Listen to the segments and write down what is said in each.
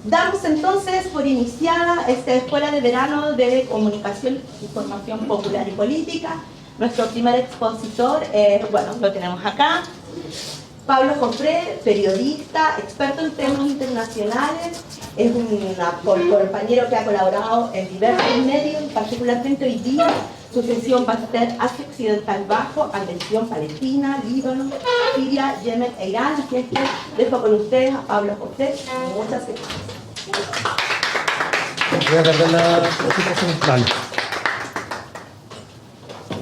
Damos entonces por iniciada esta Escuela de Verano de Comunicación, Información Popular y Política. Nuestro primer expositor, bueno, lo tenemos acá, Pablo Jofré, periodista, experto en temas internacionales, es un compañero que ha colaborado en diversos medios, particularmente hoy día su sesión va a ser Asia Occidental Bajo, Atención Palestina, Líbano, Siria, Yemen e Irán. Así es que dejo con ustedes a Pablo Jofré. Muchas gracias.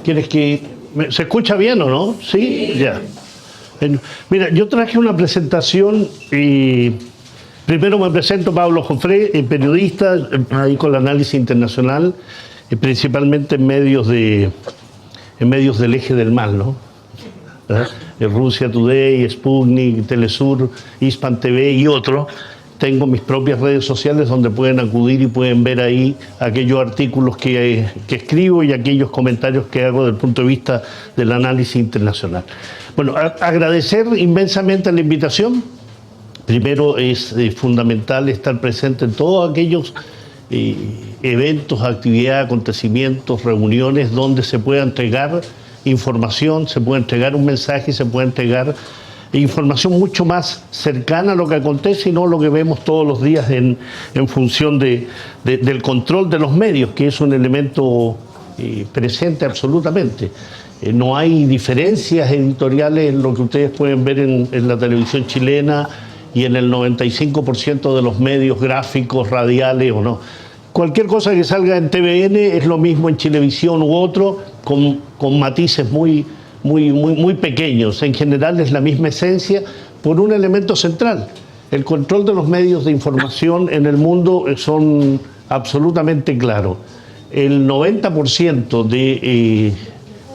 ¿Quieres que se escucha bien o no? Sí, ya. Mira, yo traje una presentación y primero me presento, Pablo Jofré, periodista, ahí con el análisis internacional, principalmente en medios del eje del mal, ¿no? Rusia Today, Sputnik, Telesur, Hispan TV y otros. Tengo mis propias redes sociales donde pueden acudir y pueden ver ahí aquellos artículos que escribo y aquellos comentarios que hago desde el punto de vista del análisis internacional. Bueno, agradecer inmensamente la invitación. Primero es fundamental estar presente en todos aquellos eventos, actividades, acontecimientos, reuniones donde se pueda entregar información, se puede entregar un mensaje, se puede entregar información mucho más cercana a lo que acontece y no lo que vemos todos los días en función del control de los medios, que es un elemento presente absolutamente. No hay diferencias editoriales en lo que ustedes pueden ver en la televisión chilena y en el 95% de los medios gráficos, radiales o no. Cualquier cosa que salga en TVN es lo mismo en Chilevisión u otro, con matices muy pequeños. En general es la misma esencia por un elemento central. El control de los medios de información en el mundo son absolutamente claros. El 90% de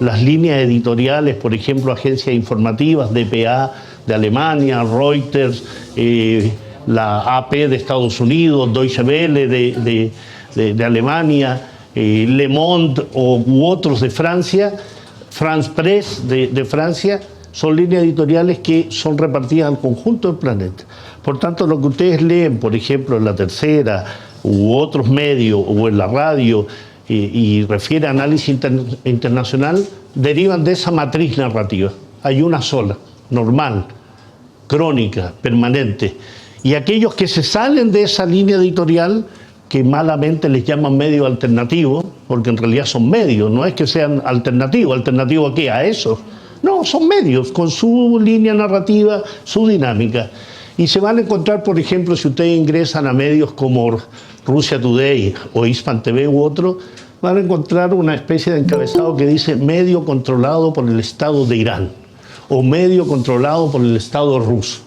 las líneas editoriales, por ejemplo, agencias informativas, dpa de Alemania, Reuters, la AP de Estados Unidos, Deutsche Welle de Alemania, Le Monde u otros de Francia, France Press de Francia, son líneas editoriales que son repartidas al conjunto del planeta. Por tanto, lo que ustedes leen, por ejemplo, en La Tercera u otros medios o en la radio y refiere a análisis internacional, derivan de esa matriz narrativa. Hay una sola, normal, crónica, permanente. Y aquellos que se salen de esa línea editorial, que malamente les llaman medios alternativos, porque en realidad son medios, no es que sean alternativos. ¿Alternativo a qué? ¿A eso? No, son medios con su línea narrativa, su dinámica. Y se van a encontrar, por ejemplo, si ustedes ingresan a medios como Rusia Today o Hispan TV u otro, van a encontrar una especie de encabezado que dice medio controlado por el Estado de Irán o medio controlado por el Estado ruso.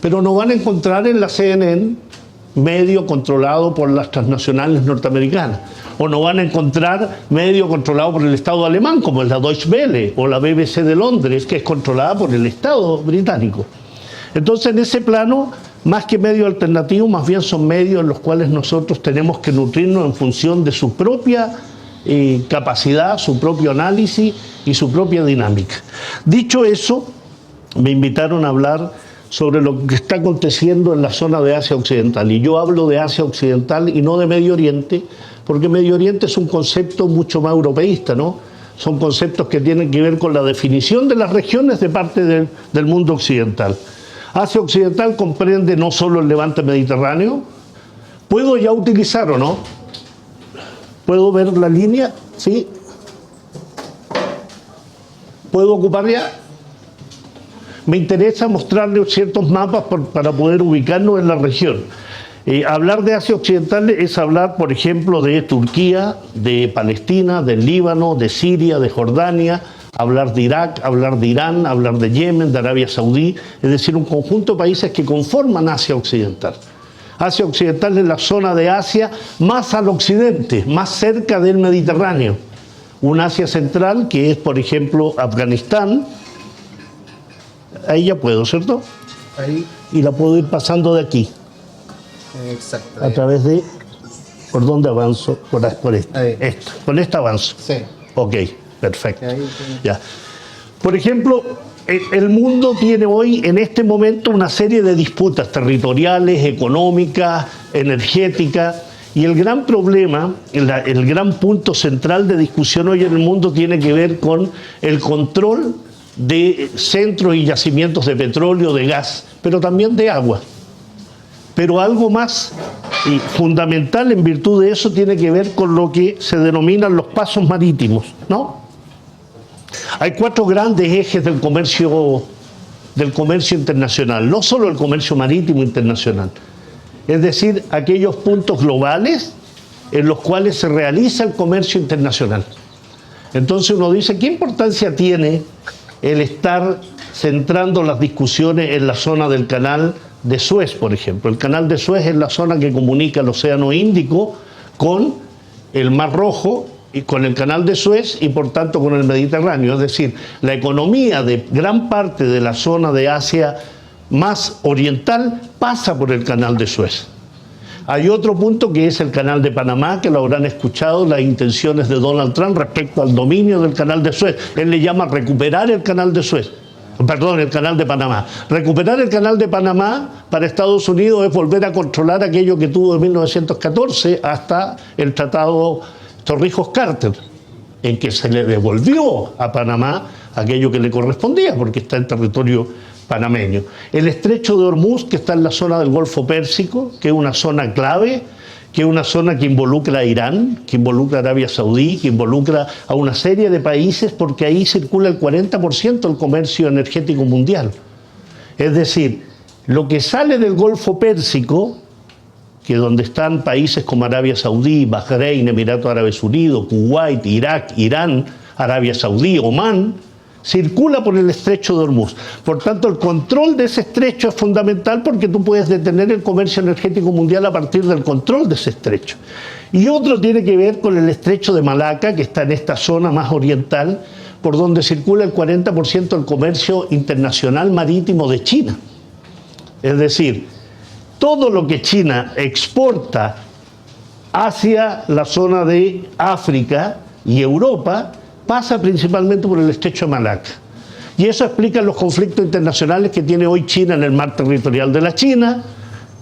Pero no van a encontrar en la CNN medio controlado por las transnacionales norteamericanas. O no van a encontrar medio controlado por el Estado alemán, como es la Deutsche Welle o la BBC de Londres, que es controlada por el Estado británico. Entonces, en ese plano, más que medio alternativo, más bien son medios en los cuales nosotros tenemos que nutrirnos en función de su propia capacidad, su propio análisis y su propia dinámica. Dicho eso, me invitaron a hablar sobre lo que está aconteciendo en la zona de Asia Occidental. Y yo hablo de Asia Occidental y no de Medio Oriente, porque Medio Oriente es un concepto mucho más europeísta, ¿no? Son conceptos que tienen que ver con la definición de las regiones de parte del mundo occidental. Asia Occidental comprende no solo el levante mediterráneo. ¿Puedo ya utilizar o no? ¿Puedo ver la línea? ¿Sí? ¿Puedo ocupar ya? Me interesa mostrarles ciertos mapas para poder ubicarnos en la región. Hablar de Asia Occidental es hablar, por ejemplo, de Turquía, de Palestina, del Líbano, de Siria, de Jordania, hablar de Irak, hablar de Irán, hablar de Yemen, de Arabia Saudí, es decir, un conjunto de países que conforman Asia Occidental. Asia Occidental es la zona de Asia más al occidente, más cerca del Mediterráneo. Un Asia central que es, por ejemplo, Afganistán. Ahí ya puedo, ¿cierto? Ahí. Y la puedo ir pasando de aquí. Exacto. A través de... ¿Por dónde avanzo? Por esto. Esto. Con esto avanzo. Sí. Ok, perfecto. Ahí, ya. Por ejemplo, el mundo tiene hoy, en este momento, una serie de disputas territoriales, económicas, energética. Y el gran problema, el gran punto central de discusión hoy en el mundo tiene que ver con el control de centros y yacimientos de petróleo, de gas, pero también de agua. Pero algo más y fundamental en virtud de eso tiene que ver con lo que se denominan los pasos marítimos, ¿no? Hay 4 grandes ejes del comercio internacional, no solo el comercio marítimo internacional. Es decir, aquellos puntos globales en los cuales se realiza el comercio internacional. Entonces uno dice, ¿qué importancia tiene el estar centrando las discusiones en la zona del canal de Suez, por ejemplo? El canal de Suez es la zona que comunica el Océano Índico con el Mar Rojo y con el canal de Suez y por tanto con el Mediterráneo. Es decir, la economía de gran parte de la zona de Asia más oriental pasa por el canal de Suez. Hay otro punto que es el canal de Panamá, que lo habrán escuchado, las intenciones de Donald Trump respecto al dominio del canal de Suez. Él le llama recuperar el canal de Suez. Perdón, el canal de Panamá. Recuperar el canal de Panamá para Estados Unidos es volver a controlar aquello que tuvo en 1914 hasta el Tratado Torrijos-Carter, en que se le devolvió a Panamá aquello que le correspondía, porque está en territorio panameño. El estrecho de Hormuz, que está en la zona del Golfo Pérsico, que es una zona clave, que es una zona que involucra a Irán, que involucra a Arabia Saudí, que involucra a una serie de países, porque ahí circula el 40% del comercio energético mundial. Es decir, lo que sale del Golfo Pérsico, que es donde están países como Arabia Saudí, Bahrein, Emiratos Árabes Unidos, Kuwait, Irak, Irán, Arabia Saudí, Omán, circula por el estrecho de Hormuz. Por tanto, el control de ese estrecho es fundamental porque tú puedes detener el comercio energético mundial a partir del control de ese estrecho. Y otro tiene que ver con el estrecho de Malaca, que está en esta zona más oriental, por donde circula el 40% del comercio internacional marítimo de China. Es decir, todo lo que China exporta hacia la zona de África y Europa pasa principalmente por el estrecho de Malaca. Y eso explica los conflictos internacionales que tiene hoy China en el mar territorial de la China,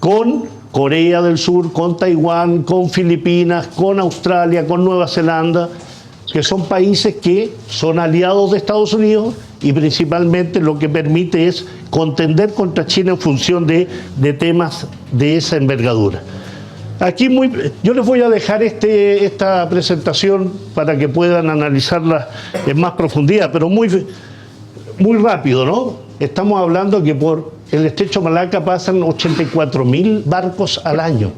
con Corea del Sur, con Taiwán, con Filipinas, con Australia, con Nueva Zelanda, que son países que son aliados de Estados Unidos y principalmente lo que permite es contender contra China en función de temas de esa envergadura. Aquí yo les voy a dejar esta presentación para que puedan analizarla en más profundidad, pero muy rápido, ¿no? Estamos hablando que por el estrecho Malaca pasan 84.000 barcos al año.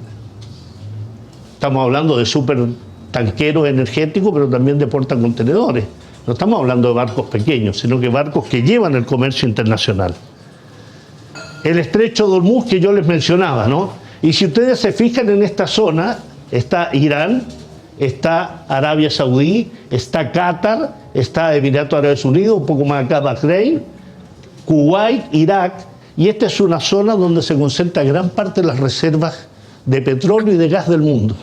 Estamos hablando de supertanqueros energéticos, pero también de portacontenedores. No estamos hablando de barcos pequeños, sino que barcos que llevan el comercio internacional. El estrecho de Hormuz que yo les mencionaba, ¿no? Y si ustedes se fijan en esta zona, está Irán, está Arabia Saudí, está Qatar, está Emiratos Árabes Unidos, un poco más acá Bahrein, Kuwait, Irak, y esta es una zona donde se concentra gran parte de las reservas de petróleo y de gas del mundo.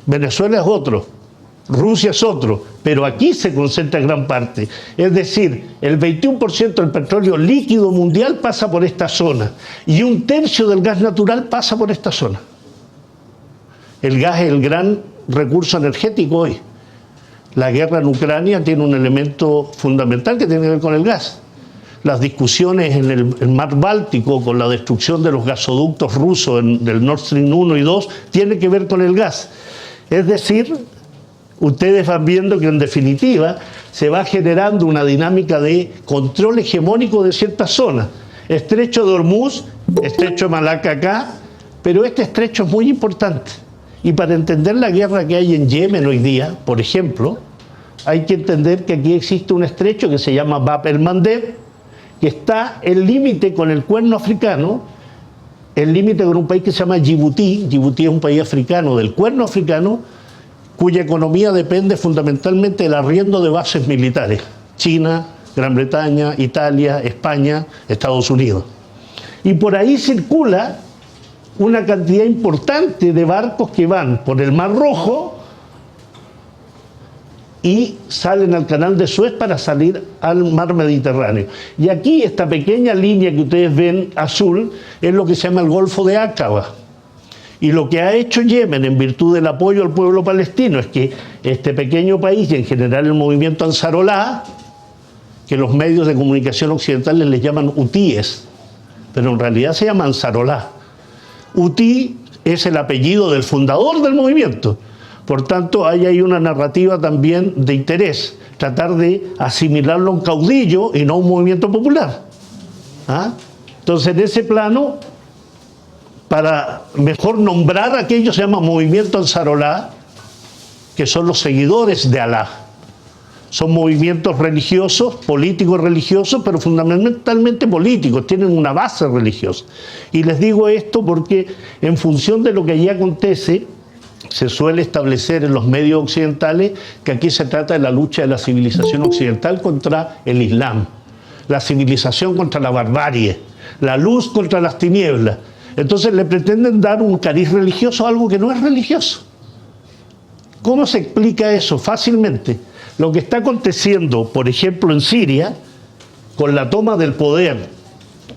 Venezuela es otro, Rusia es otro, pero aquí se concentra gran parte. Es decir, el 21% del petróleo líquido mundial pasa por esta zona y 1/3 del gas natural pasa por esta zona. El gas es el gran recurso energético hoy. La guerra en Ucrania tiene un elemento fundamental que tiene que ver con el gas. Las discusiones en el mar Báltico con la destrucción de los gasoductos rusos del Nord Stream 1 y 2 tiene que ver con el gas. Es decir, ustedes van viendo que en definitiva se va generando una dinámica de control hegemónico de ciertas zonas. Estrecho de Hormuz, estrecho de Malaca acá, pero este estrecho es muy importante. Y para entender la guerra que hay en Yemen hoy día, por ejemplo, hay que entender que aquí existe un estrecho que se llama Bab el-Mandeb, que está en límite con el cuerno africano, el límite con un país que se llama Djibouti. Djibouti es un país africano del cuerno africano, cuya economía depende fundamentalmente del arriendo de bases militares. China, Gran Bretaña, Italia, España, Estados Unidos. Y por ahí circula una cantidad importante de barcos que van por el Mar Rojo y salen al canal de Suez para salir al mar Mediterráneo. Y aquí esta pequeña línea que ustedes ven azul es lo que se llama el Golfo de Aqaba. Y lo que ha hecho Yemen en virtud del apoyo al pueblo palestino es que este pequeño país y en general el movimiento Ansarolá, que los medios de comunicación occidentales les llaman hutíes, pero en realidad se llama Ansarolá. Hutí es el apellido del fundador del movimiento. Por tanto, hay ahí una narrativa también de interés, tratar de asimilarlo a un caudillo y no a un movimiento popular. ¿Ah? Entonces, en ese plano, para mejor nombrar aquello se llama movimiento Ansarolá, que son los seguidores de Alá. Son movimientos religiosos, políticos religiosos, pero fundamentalmente políticos, tienen una base religiosa. Y les digo esto porque en función de lo que allí acontece, se suele establecer en los medios occidentales que aquí se trata de la lucha de la civilización occidental contra el Islam, la civilización contra la barbarie, la luz contra las tinieblas. Entonces le pretenden dar un cariz religioso a algo que no es religioso. ¿Cómo se explica eso? Fácilmente. Lo que está aconteciendo, por ejemplo, en Siria, con la toma del poder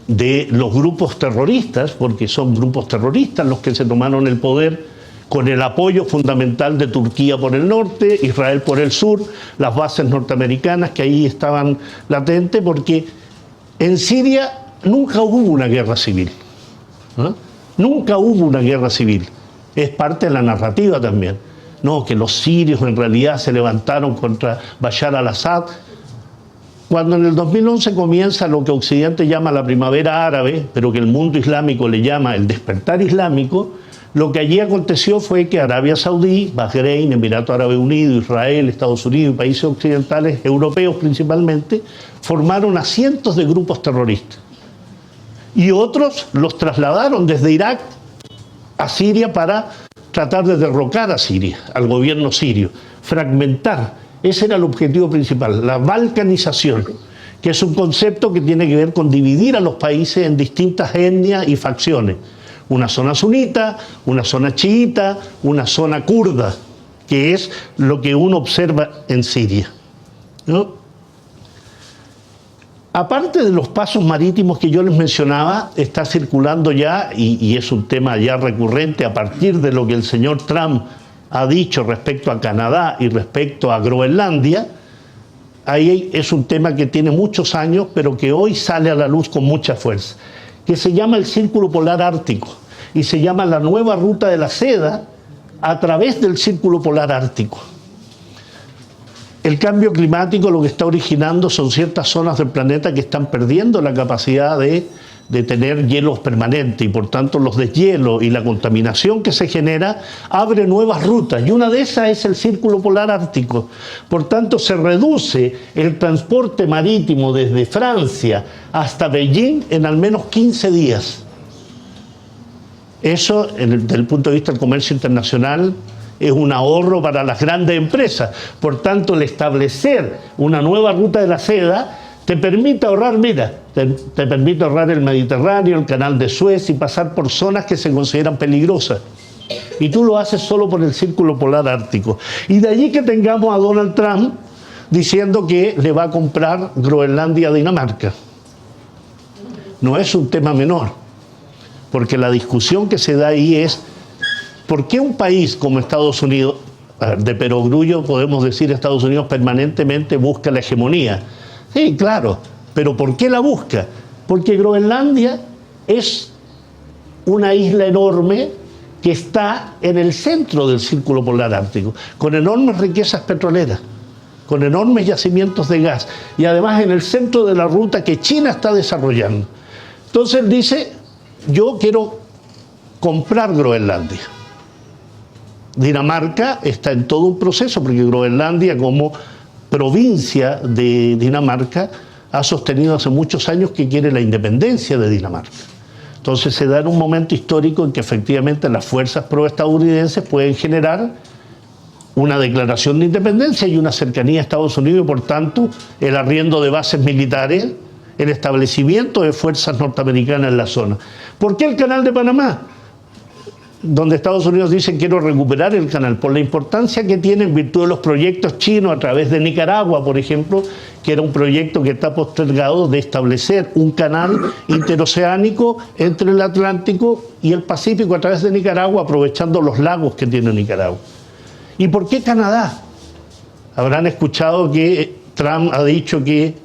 de los grupos terroristas, porque son grupos terroristas los que se tomaron el poder, con el apoyo fundamental de Turquía por el norte, Israel por el sur, las bases norteamericanas que ahí estaban latentes, porque en Siria nunca hubo una guerra civil. ¿No? Nunca hubo una guerra civil. Es parte de la narrativa también. No, que los sirios en realidad se levantaron contra Bashar al-Assad. Cuando en el 2011 comienza lo que Occidente llama la primavera árabe, pero que el mundo islámico le llama el despertar islámico, lo que allí aconteció fue que Arabia Saudí, Bahrein, Emirato Árabe Unido, Israel, Estados Unidos y países occidentales, europeos principalmente, formaron a cientos de grupos terroristas. Y otros los trasladaron desde Irak a Siria para tratar de derrocar a Siria, al gobierno sirio, fragmentar. Ese era el objetivo principal, la balcanización, que es un concepto que tiene que ver con dividir a los países en distintas etnias y facciones. Una zona sunita, una zona chiita, una zona kurda, que es lo que uno observa en Siria, ¿no? Aparte de los pasos marítimos que yo les mencionaba, está circulando ya, y es un tema ya recurrente a partir de lo que el señor Trump ha dicho respecto a Canadá y respecto a Groenlandia. Ahí es un tema que tiene muchos años, pero que hoy sale a la luz con mucha fuerza, que se llama el Círculo Polar Ártico, y se llama la nueva ruta de la seda a través del Círculo Polar Ártico. El cambio climático lo que está originando son ciertas zonas del planeta que están perdiendo la capacidad de tener hielos permanentes y por tanto los deshielos y la contaminación que se genera abre nuevas rutas y una de esas es el Círculo Polar Ártico. Por tanto se reduce el transporte marítimo desde Francia hasta Beijing en al menos 15 días. Eso, desde el punto de vista del comercio internacional, es un ahorro para las grandes empresas. Por tanto, el establecer una nueva ruta de la seda te permite ahorrar, mira, te permite ahorrar el Mediterráneo, el Canal de Suez y pasar por zonas que se consideran peligrosas. Y tú lo haces solo por el Círculo Polar Ártico. Y de allí que tengamos a Donald Trump diciendo que le va a comprar Groenlandia a Dinamarca. No es un tema menor, porque la discusión que se da ahí es ¿por qué un país como Estados Unidos, de perogrullo podemos decir Estados Unidos permanentemente busca la hegemonía? Sí, claro, pero ¿por qué la busca? Porque Groenlandia es una isla enorme que está en el centro del Círculo Polar Ártico, con enormes riquezas petroleras, con enormes yacimientos de gas, y además en el centro de la ruta que China está desarrollando. Entonces él dice, yo quiero comprar Groenlandia. Dinamarca está en todo un proceso, porque Groenlandia como provincia de Dinamarca ha sostenido hace muchos años que quiere la independencia de Dinamarca. Entonces se da en un momento histórico en que efectivamente las fuerzas proestadounidenses pueden generar una declaración de independencia y una cercanía a Estados Unidos y por tanto el arriendo de bases militares, el establecimiento de fuerzas norteamericanas en la zona. ¿Por qué el Canal de Panamá? donde Estados Unidos dice quiero recuperar el canal por la importancia que tiene en virtud de los proyectos chinos a través de Nicaragua, por ejemplo, que era un proyecto que está postergado de establecer un canal interoceánico entre el Atlántico y el Pacífico a través de Nicaragua, aprovechando los lagos que tiene Nicaragua. ¿Y por qué Canadá? Habrán escuchado que Trump ha dicho que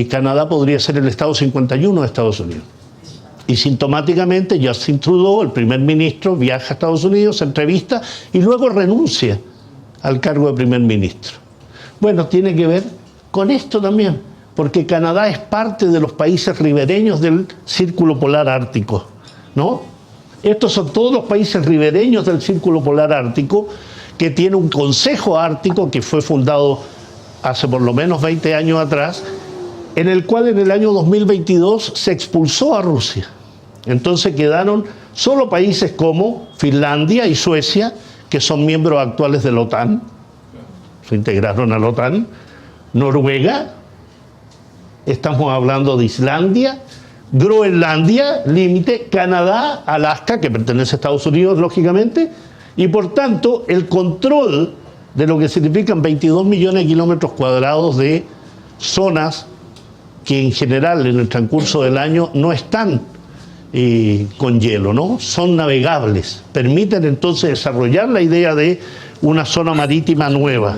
Canadá podría ser el Estado 51 de Estados Unidos. Y sintomáticamente Justin Trudeau, el primer ministro, viaja a Estados Unidos, se entrevista y luego renuncia al cargo de primer ministro. Bueno, tiene que ver con esto también, porque Canadá es parte de los países ribereños del Círculo Polar Ártico, ¿no? Estos son todos los países ribereños del Círculo Polar Ártico que tiene un Consejo Ártico que fue fundado hace por lo menos 20 años atrás, en el cual en el año 2022 se expulsó a Rusia. Entonces quedaron solo países como Finlandia y Suecia, que son miembros actuales de la OTAN, se integraron a la OTAN, Noruega, estamos hablando de Islandia, Groenlandia, límite, Canadá, Alaska, que pertenece a Estados Unidos, lógicamente, y por tanto el control de lo que significan 22 millones de kilómetros cuadrados de zonas que en general en el transcurso del año no están con hielo, ¿no? Son navegables, permiten entonces desarrollar la idea de una zona marítima nueva.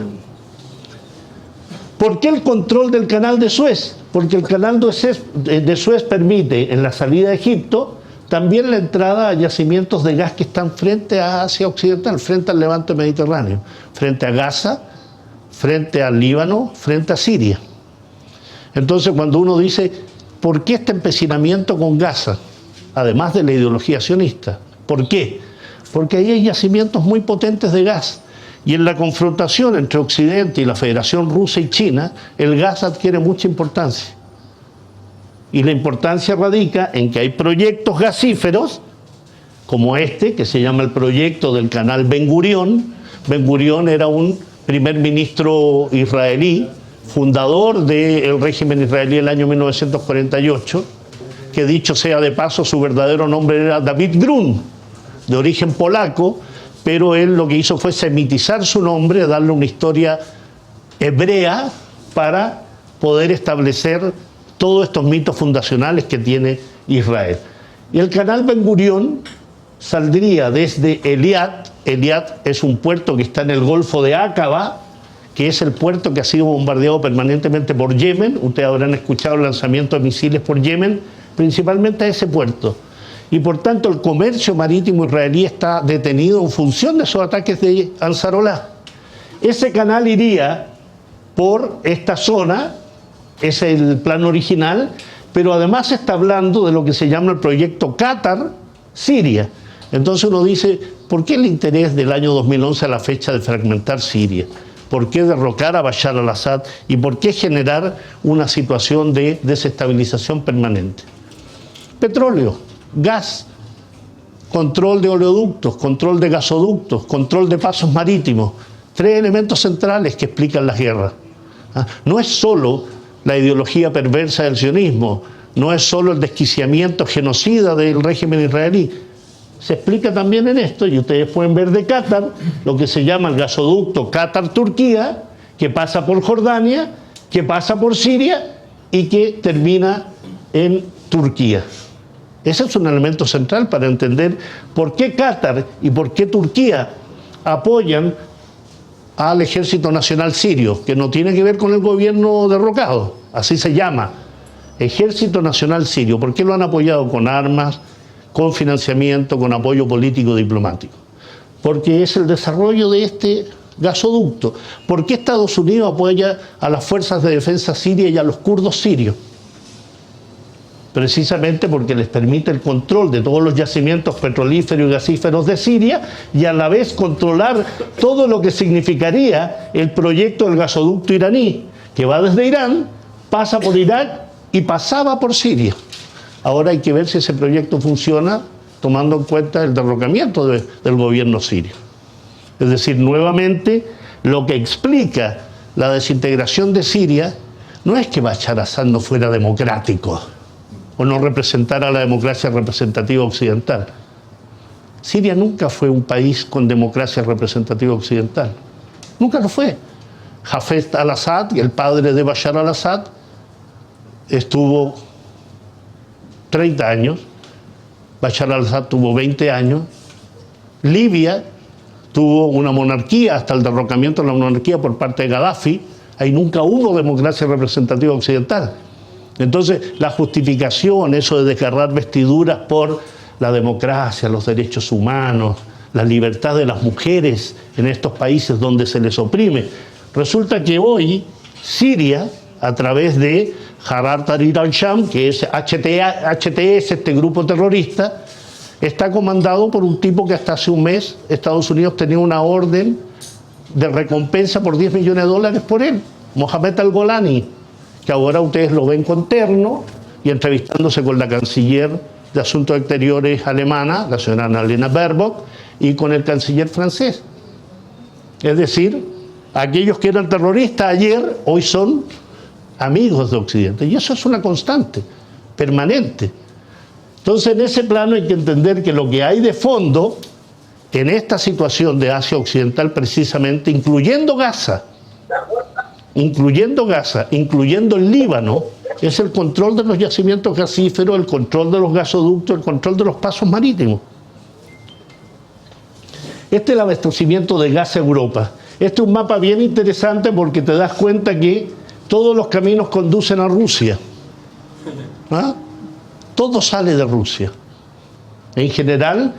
¿Por qué el control del canal de Suez? Porque el canal de Suez permite en la salida de Egipto también la entrada a yacimientos de gas que están frente a Asia Occidental, frente al levante mediterráneo, frente a Gaza, frente al Líbano, frente a Siria. Entonces, cuando uno dice, ¿por qué este empecinamiento con Gaza? Además de la ideología sionista. ¿Por qué? Porque ahí hay yacimientos muy potentes de gas. Y en la confrontación entre Occidente y la Federación Rusa y China, el gas adquiere mucha importancia. Y la importancia radica en que hay proyectos gasíferos, como este, que se llama el proyecto del canal Ben Gurión. Ben Gurión era un primer ministro israelí, fundador del régimen israelí en el año 1948, que dicho sea de paso, su verdadero nombre era David Grun, de origen polaco, pero él lo que hizo fue semitizar su nombre, darle una historia hebrea para poder establecer todos estos mitos fundacionales que tiene Israel. Y el canal Ben Gurión saldría desde Eliat. Eliat es un puerto que está en el Golfo de Aqaba, que es el puerto que ha sido bombardeado permanentemente por Yemen. Ustedes habrán escuchado el lanzamiento de misiles por Yemen, principalmente a ese puerto. Y por tanto el comercio marítimo israelí está detenido en función de esos ataques de Ansarollah. Ese canal iría por esta zona, es el plan original, pero además se está hablando de lo que se llama el proyecto Qatar-Siria. Entonces uno dice, ¿por qué el interés del año 2011 a la fecha de fragmentar Siria? ¿Por qué derrocar a Bashar al-Assad? ¿Y por qué generar una situación de desestabilización permanente? Petróleo, gas, control de oleoductos, control de gasoductos, control de pasos marítimos. Tres elementos centrales que explican las guerras. No es solo la ideología perversa del sionismo, no es solo el desquiciamiento genocida del régimen israelí. Se explica también en esto, y ustedes pueden ver de Qatar, lo que se llama el gasoducto Qatar-Turquía, que pasa por Jordania, que pasa por Siria y que termina en Turquía. Ese es un elemento central para entender por qué Qatar y por qué Turquía apoyan al Ejército Nacional Sirio, que no tiene que ver con el gobierno derrocado, así se llama, Ejército Nacional Sirio. ¿Por qué lo han apoyado con armas, con financiamiento, con apoyo político diplomático? Porque es el desarrollo de este gasoducto. ¿Por qué Estados Unidos apoya a las fuerzas de defensa sirias y a los kurdos sirios? Precisamente porque les permite el control de todos los yacimientos petrolíferos y gasíferos de Siria y a la vez controlar todo lo que significaría el proyecto del gasoducto iraní, que va desde Irán, pasa por Irak y pasaba por Siria. Ahora hay que ver si ese proyecto funciona tomando en cuenta el derrocamiento del gobierno sirio. Es decir, nuevamente, lo que explica la desintegración de Siria no es que Bashar al-Assad no fuera democrático o no representara la democracia representativa occidental. Siria nunca fue un país con democracia representativa occidental. Nunca lo fue. Hafez al-Assad, el padre de Bashar al-Assad, estuvo 30 años. Bashar al-Assad tuvo 20 años. Libia tuvo una monarquía hasta el derrocamiento de la monarquía por parte de Gaddafi. Ahí nunca hubo democracia representativa occidental. Entonces, la justificación, eso de desgarrar vestiduras por la democracia, los derechos humanos, la libertad de las mujeres en estos países donde se les oprime. Resulta que hoy Siria, a través de Harar Tahrir al-Sham, que es HTS, este grupo terrorista, está comandado por un tipo que hasta hace un mes Estados Unidos tenía una orden de recompensa por $10 millones por él, Mohamed al-Golani, que ahora ustedes lo ven con terno y entrevistándose con la canciller de Asuntos Exteriores alemana, la señora Annalena Baerbock, y con el canciller francés. Es decir, aquellos que eran terroristas ayer, hoy son amigos de Occidente. Y eso es una constante, permanente. Entonces, en ese plano hay que entender que lo que hay de fondo en esta situación de Asia Occidental, precisamente, incluyendo Gaza, incluyendo el Líbano, es el control de los yacimientos gasíferos, el control de los gasoductos, el control de los pasos marítimos. Este es el abastecimiento de gas a Europa. Este es un mapa bien interesante porque te das cuenta que todos los caminos conducen a Rusia. ¿Ah? Todo sale de Rusia. En general,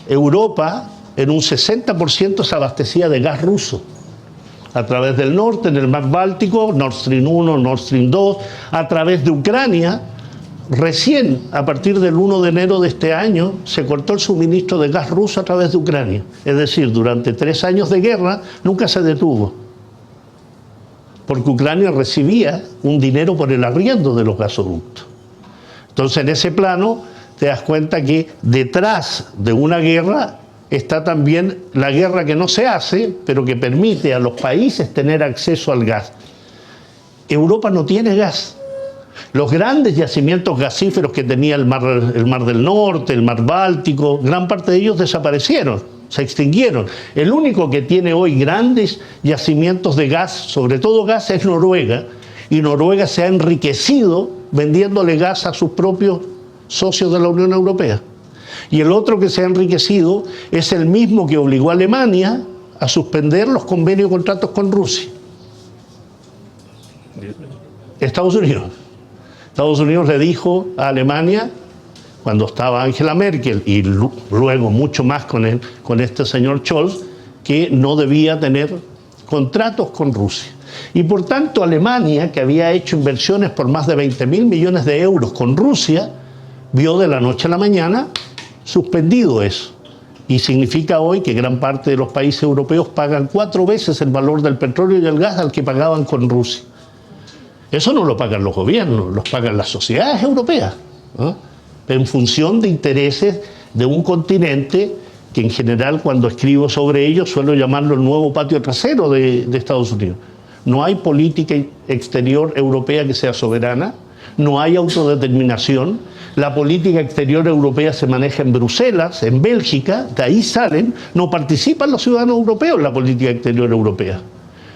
Europa en un 60% se abastecía de gas ruso. A través del norte, en el mar Báltico, Nord Stream 1, Nord Stream 2, a través de Ucrania. Recién, a partir del 1 de enero de este año, se cortó el suministro de gas ruso a través de Ucrania. Es decir, durante 3 años de guerra nunca se detuvo. Porque Ucrania recibía un dinero por el arriendo de los gasoductos. Entonces, en ese plano, te das cuenta que detrás de una guerra está también la guerra que no se hace, pero que permite a los países tener acceso al gas. Europa no tiene gas. Los grandes yacimientos gasíferos que tenía el mar del Norte, el mar Báltico, gran parte de ellos desaparecieron, se extinguieron. El único que tiene hoy grandes yacimientos de gas, sobre todo gas, es Noruega, y Noruega se ha enriquecido vendiéndole gas a sus propios socios de la Unión Europea. Y el otro que se ha enriquecido es el mismo que obligó a Alemania a suspender los convenios y contratos con Rusia. Estados Unidos. Estados Unidos le dijo a Alemania, cuando estaba Angela Merkel, y luego mucho más con este señor Scholz, que no debía tener contratos con Rusia. Y por tanto Alemania, que había hecho inversiones por más de 20.000 millones de euros con Rusia, vio de la noche a la mañana suspendido eso. Y significa hoy que gran parte de los países europeos pagan 4 veces el valor del petróleo y el gas al que pagaban con Rusia. Eso no lo pagan los gobiernos, los pagan las sociedades europeas, ¿no? En función de intereses de un continente que en general cuando escribo sobre ello suelo llamarlo el nuevo patio trasero de Estados Unidos. No hay política exterior europea que sea soberana, no hay autodeterminación. La política exterior europea se maneja en Bruselas, en Bélgica, de ahí salen, no participan los ciudadanos europeos en la política exterior europea.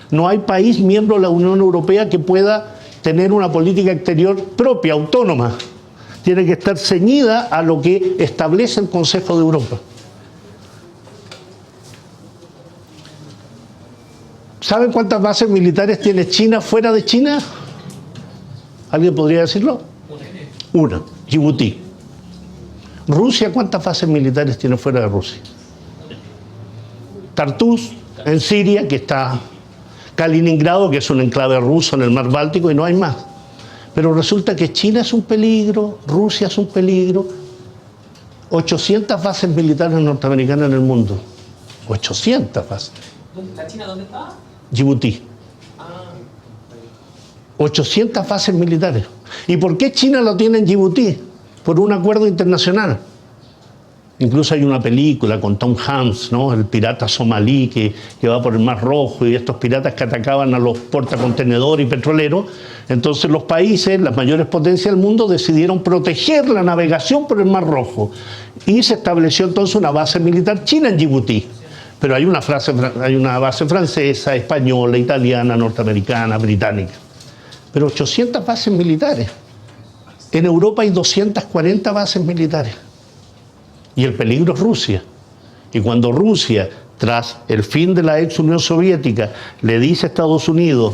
No hay país miembro de la Unión Europea que pueda tener una política exterior propia, autónoma. Tiene que estar ceñida a lo que establece el Consejo de Europa. ¿Saben cuántas bases militares tiene China fuera de China? ¿Alguien podría decirlo? Una, Djibouti. ¿Rusia cuántas bases militares tiene fuera de Rusia? Tartus, en Siria, que está Kaliningrado, que es un enclave ruso en el mar Báltico, y no hay más. Pero resulta que China es un peligro, Rusia es un peligro. 800 bases militares norteamericanas en el mundo. 800 bases. ¿La China dónde está? Djibouti. 800 bases militares. ¿Y por qué China lo tiene en Djibouti? Por un acuerdo internacional. Incluso hay una película con Tom Hanks, ¿no? El pirata somalí que va por el Mar Rojo, y estos piratas que atacaban a los portacontenedores y petroleros. Entonces los países, las mayores potencias del mundo, decidieron proteger la navegación por el Mar Rojo. Y se estableció entonces una base militar china en Djibouti. Pero hay una base francesa, española, italiana, norteamericana, británica. Pero 800 bases militares. En Europa hay 240 bases militares. Y el peligro es Rusia. Y cuando Rusia, tras el fin de la ex Unión Soviética, le dice a Estados Unidos: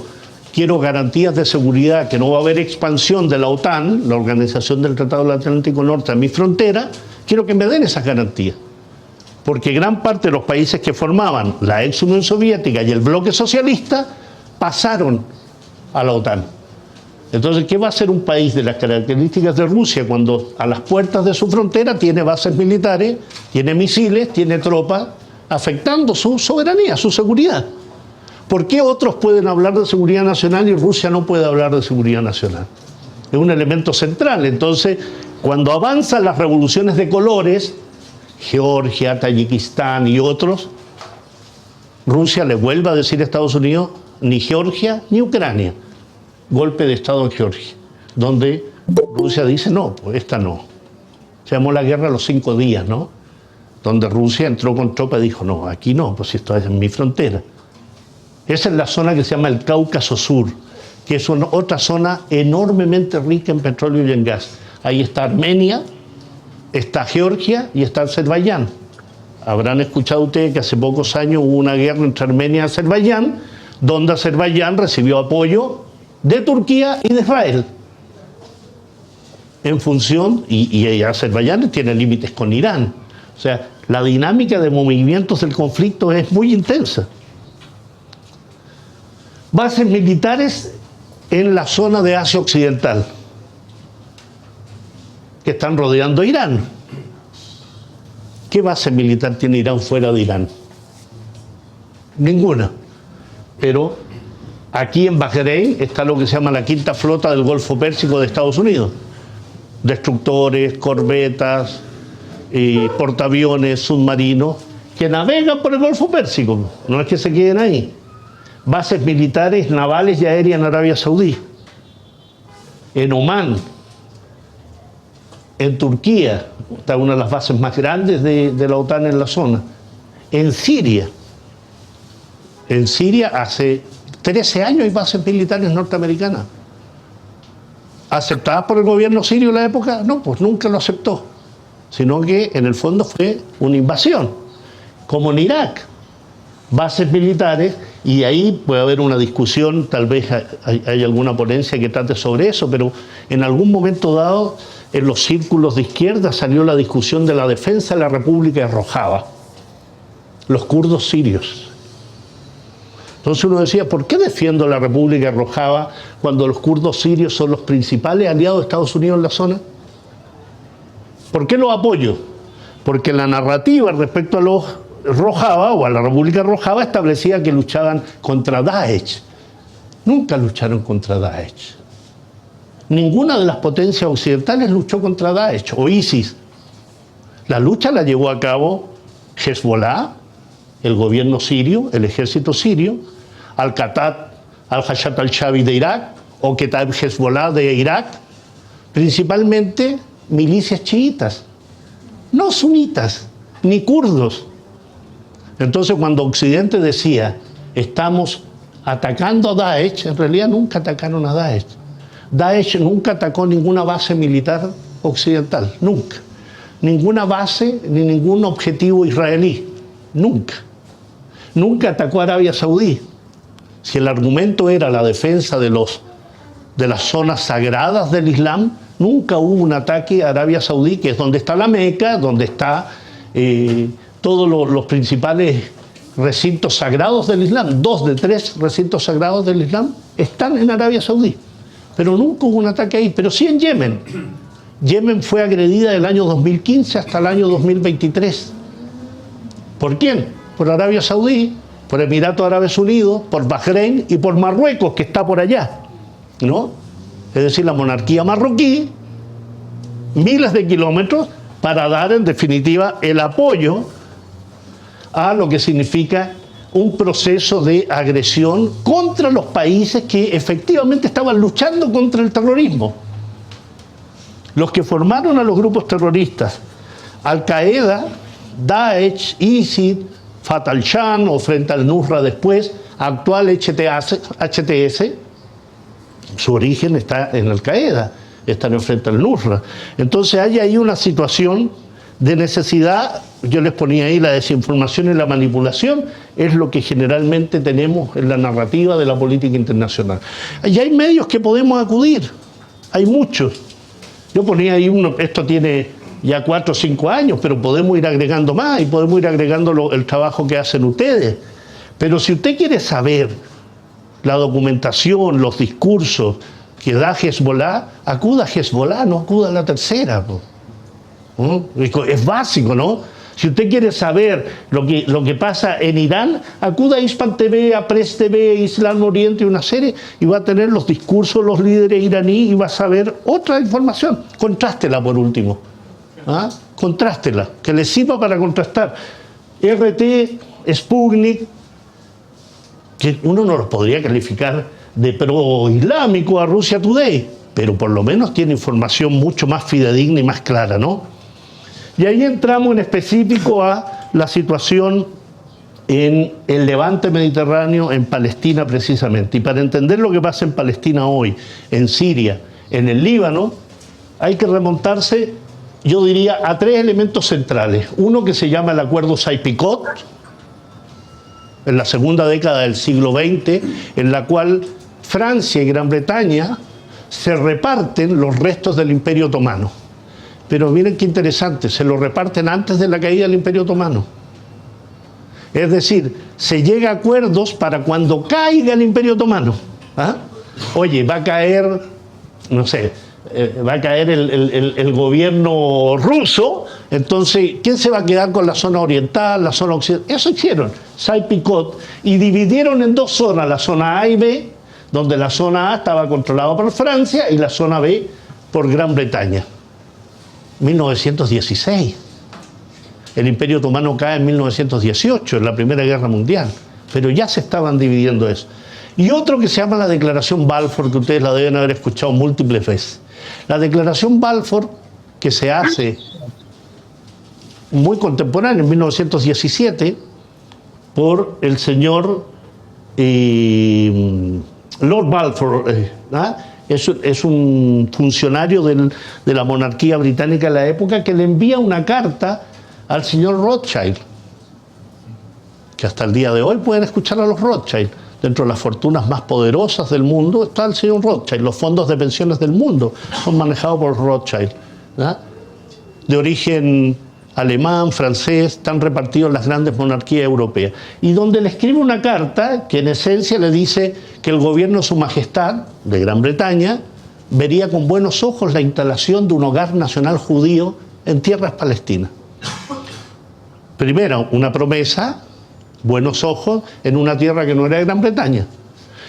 quiero garantías de seguridad, que no va a haber expansión de la OTAN, la Organización del Tratado del Atlántico Norte, a mi frontera, quiero que me den esas garantías. Porque gran parte de los países que formaban la ex Unión Soviética y el bloque socialista pasaron a la OTAN. Entonces, ¿qué va a hacer un país de las características de Rusia cuando a las puertas de su frontera tiene bases militares, tiene misiles, tiene tropas, afectando su soberanía, su seguridad? ¿Por qué otros pueden hablar de seguridad nacional y Rusia no puede hablar de seguridad nacional? Es un elemento central. Entonces, cuando avanzan las revoluciones de colores, Georgia, Tayikistán y otros, Rusia le vuelve a decir a Estados Unidos: ni Georgia ni Ucrania. Golpe de Estado en Georgia, donde Rusia dice: no, pues esta no. Se llamó la guerra a los 5 días, ¿no? Donde Rusia entró con tropas y dijo: no, aquí no, pues esto es en mi frontera. Esa es la zona que se llama el Cáucaso Sur, que es otra zona enormemente rica en petróleo y en gas. Ahí está Armenia, está Georgia y está Azerbaiyán. Habrán escuchado ustedes que hace pocos años hubo una guerra entre Armenia y Azerbaiyán, donde Azerbaiyán recibió apoyo de Turquía y de Israel. En función, y Azerbaiyán tiene límites con Irán. O sea, la dinámica de movimientos del conflicto es muy intensa. Bases militares en la zona de Asia Occidental, que están rodeando a Irán. ¿Qué base militar tiene Irán fuera de Irán? Ninguna. Pero aquí en Bahrein está lo que se llama la quinta flota del Golfo Pérsico de Estados Unidos. Destructores, corbetas, portaaviones, submarinos, que navegan por el Golfo Pérsico. No es que se queden ahí. Bases militares, navales y aéreas en Arabia Saudí, en Omán, en Turquía, está una de las bases más grandes de la OTAN en la zona. En Siria hace 13 años hay bases militares norteamericanas. ¿Aceptadas por el gobierno sirio en la época? No, pues nunca lo aceptó, sino que en el fondo fue una invasión, como en Irak. Bases militares, y ahí puede haber una discusión, tal vez hay alguna ponencia que trate sobre eso, pero en algún momento dado en los círculos de izquierda salió la discusión de la defensa de la República de Rojava, los kurdos sirios. Entonces uno decía: ¿por qué defiendo la República de Rojava cuando los kurdos sirios son los principales aliados de Estados Unidos en la zona? ¿Por qué los apoyo? Porque la narrativa respecto a los Rojava o a la República de Rojava establecía que luchaban contra Daesh. Nunca lucharon contra Daesh. Ninguna de las potencias occidentales luchó contra Daesh o ISIS. La lucha la llevó a cabo Hezbollah, el gobierno sirio, el ejército sirio, Al-Qatar, Al-Hashat al-Shabi de Irak, o Kataib Hezbollah de Irak, principalmente milicias chiitas, no sunitas, ni kurdos. Entonces, cuando Occidente decía: estamos atacando a Daesh, en realidad nunca atacaron a Daesh. Daesh nunca atacó ninguna base militar occidental, nunca. Ninguna base ni ningún objetivo israelí, nunca. Nunca atacó a Arabia Saudí. Si el argumento era la defensa de las zonas sagradas del Islam, nunca hubo un ataque a Arabia Saudí, que es donde está la Meca, donde está todos los principales recintos sagrados del Islam. 2 de 3 recintos sagrados del Islam están en Arabia Saudí. Pero nunca hubo un ataque ahí. Pero sí en Yemen. Yemen fue agredida del año 2015 hasta el año 2023. ¿Por quién? Por Arabia Saudí, por Emiratos Árabes Unidos, por Bahrein y por Marruecos, que está por allá, ¿no? Es decir, la monarquía marroquí, miles de kilómetros, para dar en definitiva el apoyo a lo que significa un proceso de agresión contra los países que efectivamente estaban luchando contra el terrorismo. Los que formaron a los grupos terroristas, Al-Qaeda, Daesh, ISIL, Fatah al-Sham o Frente al-Nusra después, actual HTS, su origen está en Al-Qaeda, está en el Frente al-Nusra. Entonces hay ahí una situación de necesidad. Yo les ponía ahí la desinformación y la manipulación, es lo que generalmente tenemos en la narrativa de la política internacional. Y hay medios que podemos acudir, hay muchos. Yo ponía ahí uno, esto tiene ya 4 o 5 años, pero podemos ir agregando más y podemos ir agregando el trabajo que hacen ustedes. Pero si usted quiere saber la documentación, los discursos que da Hezbollah, acuda a Hezbollah, no acuda a la tercera. Es básico, ¿no? Si usted quiere saber lo que pasa en Irán, acuda a Hispan TV, a Press TV, Islam Oriente, una serie, y va a tener los discursos de los líderes iraníes y va a saber otra información. Contrástela por último. ¿Ah? Contrástela, que le sirva para contrastar. RT, Sputnik, que uno no los podría calificar de pro-islámico a Russia Today, pero por lo menos tiene información mucho más fidedigna y más clara, ¿no? Y ahí entramos en específico a la situación en el levante mediterráneo, en Palestina precisamente. Y para entender lo que pasa en Palestina hoy, en Siria, en el Líbano, hay que remontarse, yo diría, a 3 elementos centrales. Uno que se llama el Acuerdo Sykes-Picot, en la segunda década del siglo XX, en la cual Francia y Gran Bretaña se reparten los restos del Imperio Otomano. Pero miren qué interesante, se lo reparten antes de la caída del Imperio Otomano. Es decir, se llega a acuerdos para cuando caiga el Imperio Otomano. ¿Ah? Oye, va a caer, no sé, va a caer el gobierno ruso, entonces, ¿quién se va a quedar con la zona oriental, la zona occidental? Eso hicieron, Sykes-Picot, y dividieron en 2 zonas, la zona A y B, donde la zona A estaba controlada por Francia y la zona B por Gran Bretaña. 1916. El Imperio Otomano cae en 1918, en la Primera Guerra Mundial, pero ya se estaban dividiendo eso. Y otro que se llama la Declaración Balfour, que ustedes la deben haber escuchado múltiples veces. La Declaración Balfour, que se hace muy contemporánea, en 1917, por el señor Lord Balfour, es un funcionario de la monarquía británica de la época, que le envía una carta al señor Rothschild, que hasta el día de hoy pueden escuchar a los Rothschild. Dentro de las fortunas más poderosas del mundo está el señor Rothschild. Los fondos de pensiones del mundo son manejados por Rothschild, ¿verdad? De origen alemán, francés, están repartidos en las grandes monarquías europeas. Y donde le escribe una carta que en esencia le dice que el gobierno de Su Majestad, de Gran Bretaña, vería con buenos ojos la instalación de un hogar nacional judío en tierras palestinas. Primero, una promesa, buenos ojos, en una tierra que no era de Gran Bretaña.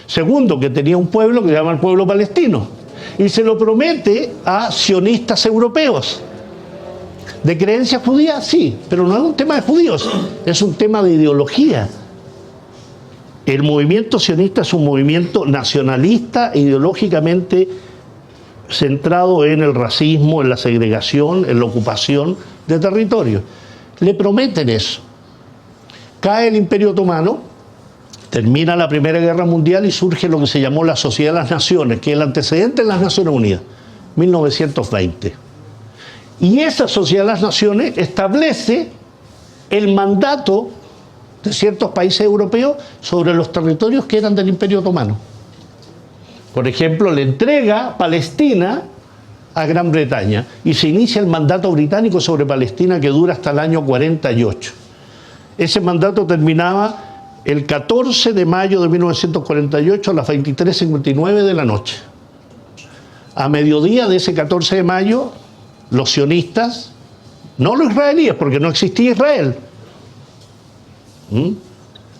Segundo, que tenía un pueblo que se llama el pueblo palestino. Y se lo promete a sionistas europeos. ¿De creencia judía? Sí, pero no es un tema de judíos, es un tema de ideología. El movimiento sionista es un movimiento nacionalista, ideológicamente centrado en el racismo, en la segregación, en la ocupación de territorio. Le prometen eso. Cae el Imperio Otomano, termina la Primera Guerra Mundial y surge lo que se llamó la Sociedad de las Naciones, que es el antecedente de las Naciones Unidas, 1920. Y esa Sociedad de las Naciones establece el mandato de ciertos países europeos sobre los territorios que eran del Imperio Otomano. Por ejemplo, le entrega Palestina a Gran Bretaña y se inicia el mandato británico sobre Palestina, que dura hasta el año 48. Ese mandato terminaba el 14 de mayo de 1948 a las 23:59 de la noche. A mediodía de ese 14 de mayo, los sionistas, no los israelíes, porque no existía Israel,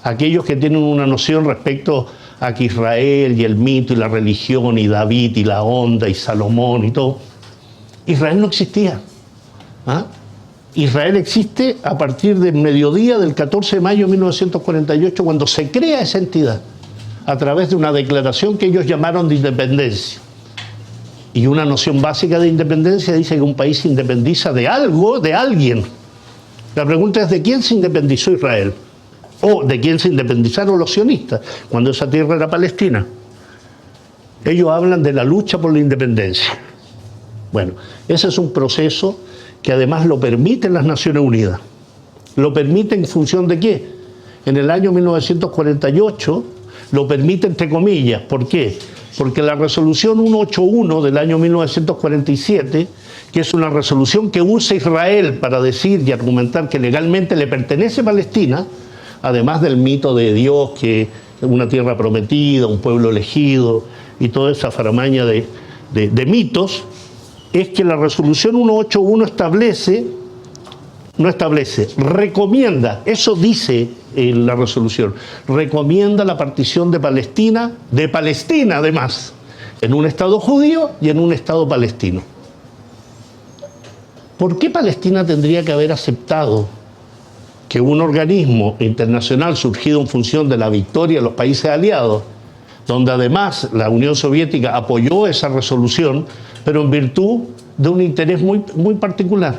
aquellos que tienen una noción respecto a que Israel y el mito y la religión y David y la onda y Salomón y todo, Israel no existía. Israel existe a partir del mediodía del 14 de mayo de 1948, cuando se crea esa entidad, a través de una declaración que ellos llamaron de independencia. Y una noción básica de independencia dice que un país se independiza de algo, de alguien. La pregunta es: ¿de quién se independizó Israel? ¿O de quién se independizaron los sionistas cuando esa tierra era Palestina? Ellos hablan de la lucha por la independencia. Bueno, ese es un proceso que además lo permiten las Naciones Unidas. ¿Lo permite en función de qué? En el año 1948 lo permite entre comillas. ¿Por qué? Porque la resolución 181 del año 1947, que es una resolución que usa Israel para decir y argumentar que legalmente le pertenece a Palestina, además del mito de Dios, que es una tierra prometida, un pueblo elegido y toda esa faramaña de mitos, es que la resolución 181 recomienda, eso dice la resolución, recomienda la partición de Palestina además, en un Estado judío y en un Estado palestino. ¿Por qué Palestina tendría que haber aceptado que un organismo internacional surgido en función de la victoria de los países aliados, donde además la Unión Soviética apoyó esa resolución, pero en virtud de un interés muy particular,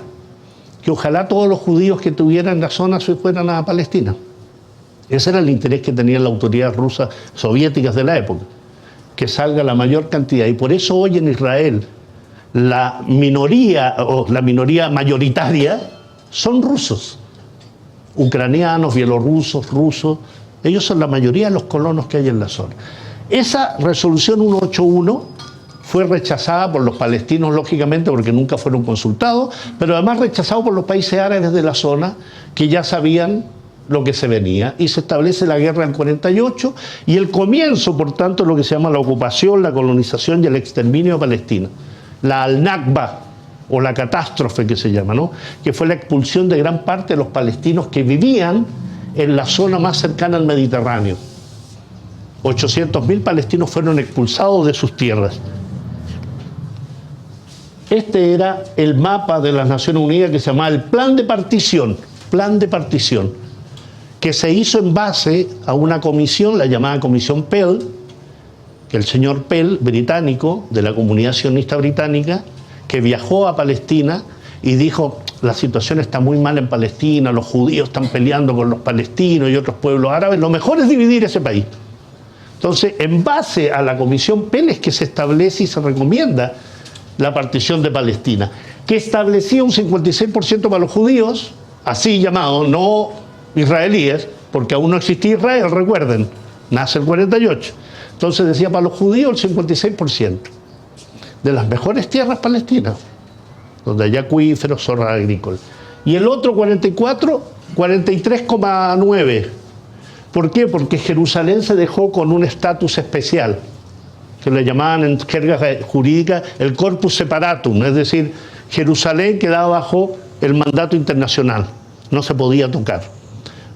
que ojalá todos los judíos que tuvieran la zona se fueran a Palestina? Ese era el interés que tenían las autoridades rusas soviéticas de la época, que salga la mayor cantidad. Y por eso hoy en Israel la minoría mayoritaria son rusos, ucranianos, bielorrusos, rusos. Ellos son la mayoría de los colonos que hay en la zona. Esa resolución 181 fue rechazada por los palestinos, lógicamente, porque nunca fueron consultados, pero además rechazado por los países árabes de la zona, que ya sabían lo que se venía, y se establece la guerra del 48 y el comienzo, por tanto, de lo que se llama la ocupación, la colonización y el exterminio de Palestina. La Al-Nakba, o la catástrofe que se llama, ¿no? Que fue la expulsión de gran parte de los palestinos que vivían en la zona más cercana al Mediterráneo. 800.000 palestinos fueron expulsados de sus tierras. Este era el mapa de las Naciones Unidas que se llamaba el Plan de Partición, que se hizo en base a una comisión, la llamada Comisión Pell, que el señor Pell, británico, de la comunidad sionista británica, que viajó a Palestina y dijo: la situación está muy mal en Palestina, los judíos están peleando con los palestinos y otros pueblos árabes, lo mejor es dividir ese país. Entonces, en base a la Comisión Pell es que se establece y se recomienda la partición de Palestina, que establecía un 56% para los judíos, así llamados, no israelíes, porque aún no existía Israel, recuerden, nace el 48. Entonces decía para los judíos el 56% de las mejores tierras palestinas, donde hay acuíferos, zonas agrícolas. Y el otro 43,9%. ¿Por qué? Porque Jerusalén se dejó con un estatus especial, que le llamaban en jerga jurídica el corpus separatum, es decir, Jerusalén quedaba bajo el mandato internacional, no se podía tocar,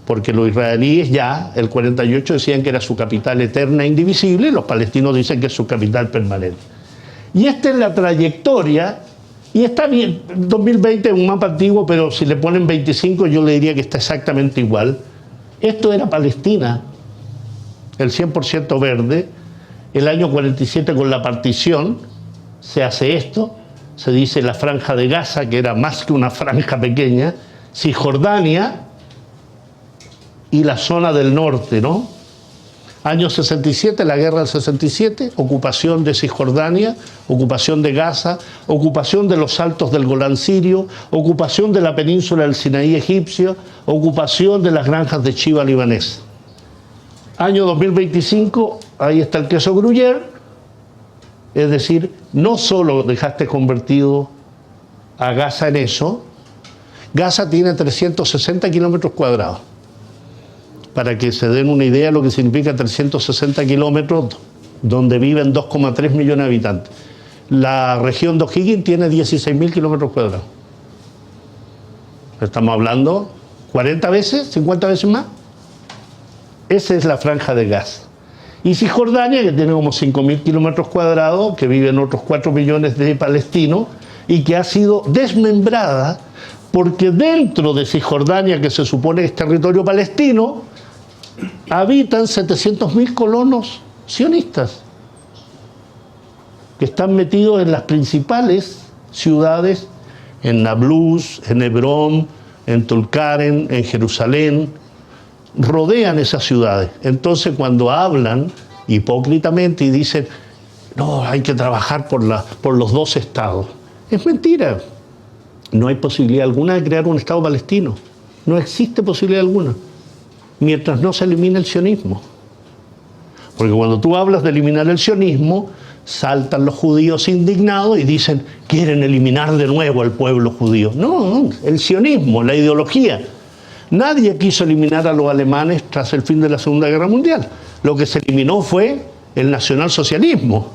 porque los israelíes ya, el 48, decían que era su capital eterna e indivisible, y los palestinos dicen que es su capital permanente. Y esta es la trayectoria, y está bien, 2020 es un mapa antiguo, pero si le ponen 25 yo le diría que está exactamente igual. Esto era Palestina, el 100% verde. El año 47, con la partición, se hace esto, se dice la franja de Gaza, que era más que una franja pequeña, Cisjordania y la zona del norte, ¿no? Año 67, la guerra del 67, ocupación de Cisjordania, ocupación de Gaza, ocupación de los altos del Golán sirio, ocupación de la península del Sinaí egipcio, ocupación de las granjas de chiva libanesa. Año 2025, ahí está el queso Gruyère, es decir, no solo dejaste convertido a Gaza en eso, Gaza tiene 360 kilómetros cuadrados. Para que se den una idea de lo que significa 360 kilómetros, donde viven 2,3 millones de habitantes. La región de O'Higgins tiene 16.000 kilómetros cuadrados. Estamos hablando 40 veces, 50 veces más. Esa es la franja de Gaza. Y Cisjordania, que tiene como 5.000 kilómetros cuadrados, que viven otros 4 millones de palestinos, y que ha sido desmembrada Porque dentro de Cisjordania, que se supone que es territorio palestino, habitan 700.000 colonos sionistas, que están metidos en las principales ciudades, en Nablus, en Hebrón, en Tulkaren, en Jerusalén, rodean esas ciudades. Entonces, cuando hablan hipócritamente y dicen, no, hay que trabajar por los dos estados, es mentira. No hay posibilidad alguna de crear un estado palestino. No existe posibilidad alguna, mientras no se elimine el sionismo. Porque cuando tú hablas de eliminar el sionismo, saltan los judíos indignados y dicen, quieren eliminar de nuevo al pueblo judío. No, el sionismo, la ideología. Nadie quiso eliminar a los alemanes tras el fin de la Segunda Guerra Mundial. Lo que se eliminó fue el nacionalsocialismo.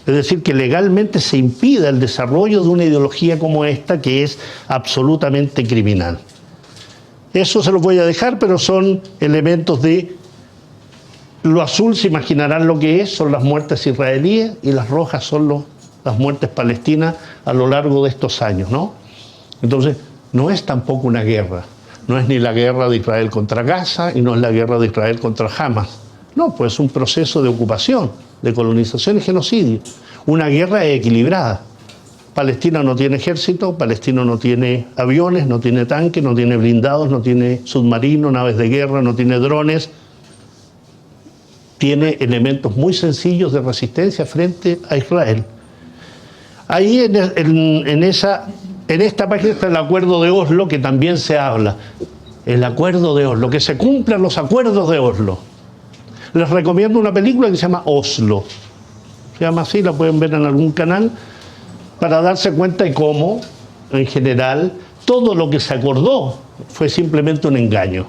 Es decir, que legalmente se impida el desarrollo de una ideología como esta, que es absolutamente criminal. Eso se los voy a dejar, pero son elementos de... Lo azul se imaginarán lo que es, son las muertes israelíes, y las rojas son las muertes palestinas a lo largo de estos años, ¿no? Entonces, no es tampoco una guerra. No es ni la guerra de Israel contra Gaza y no es la guerra de Israel contra Hamas. No, pues es un proceso de ocupación, de colonización y genocidio. Una guerra equilibrada. Palestina no tiene ejército, Palestina no tiene aviones, no tiene tanques, no tiene blindados, no tiene submarinos, naves de guerra, no tiene drones. Tiene elementos muy sencillos de resistencia frente a Israel. Ahí en esta página está el acuerdo de Oslo, que también se habla. El acuerdo de Oslo, que se cumplan los acuerdos de Oslo. Les recomiendo una película que se llama Oslo. Se llama así, la pueden ver en algún canal, para darse cuenta de cómo, en general, todo lo que se acordó fue simplemente un engaño.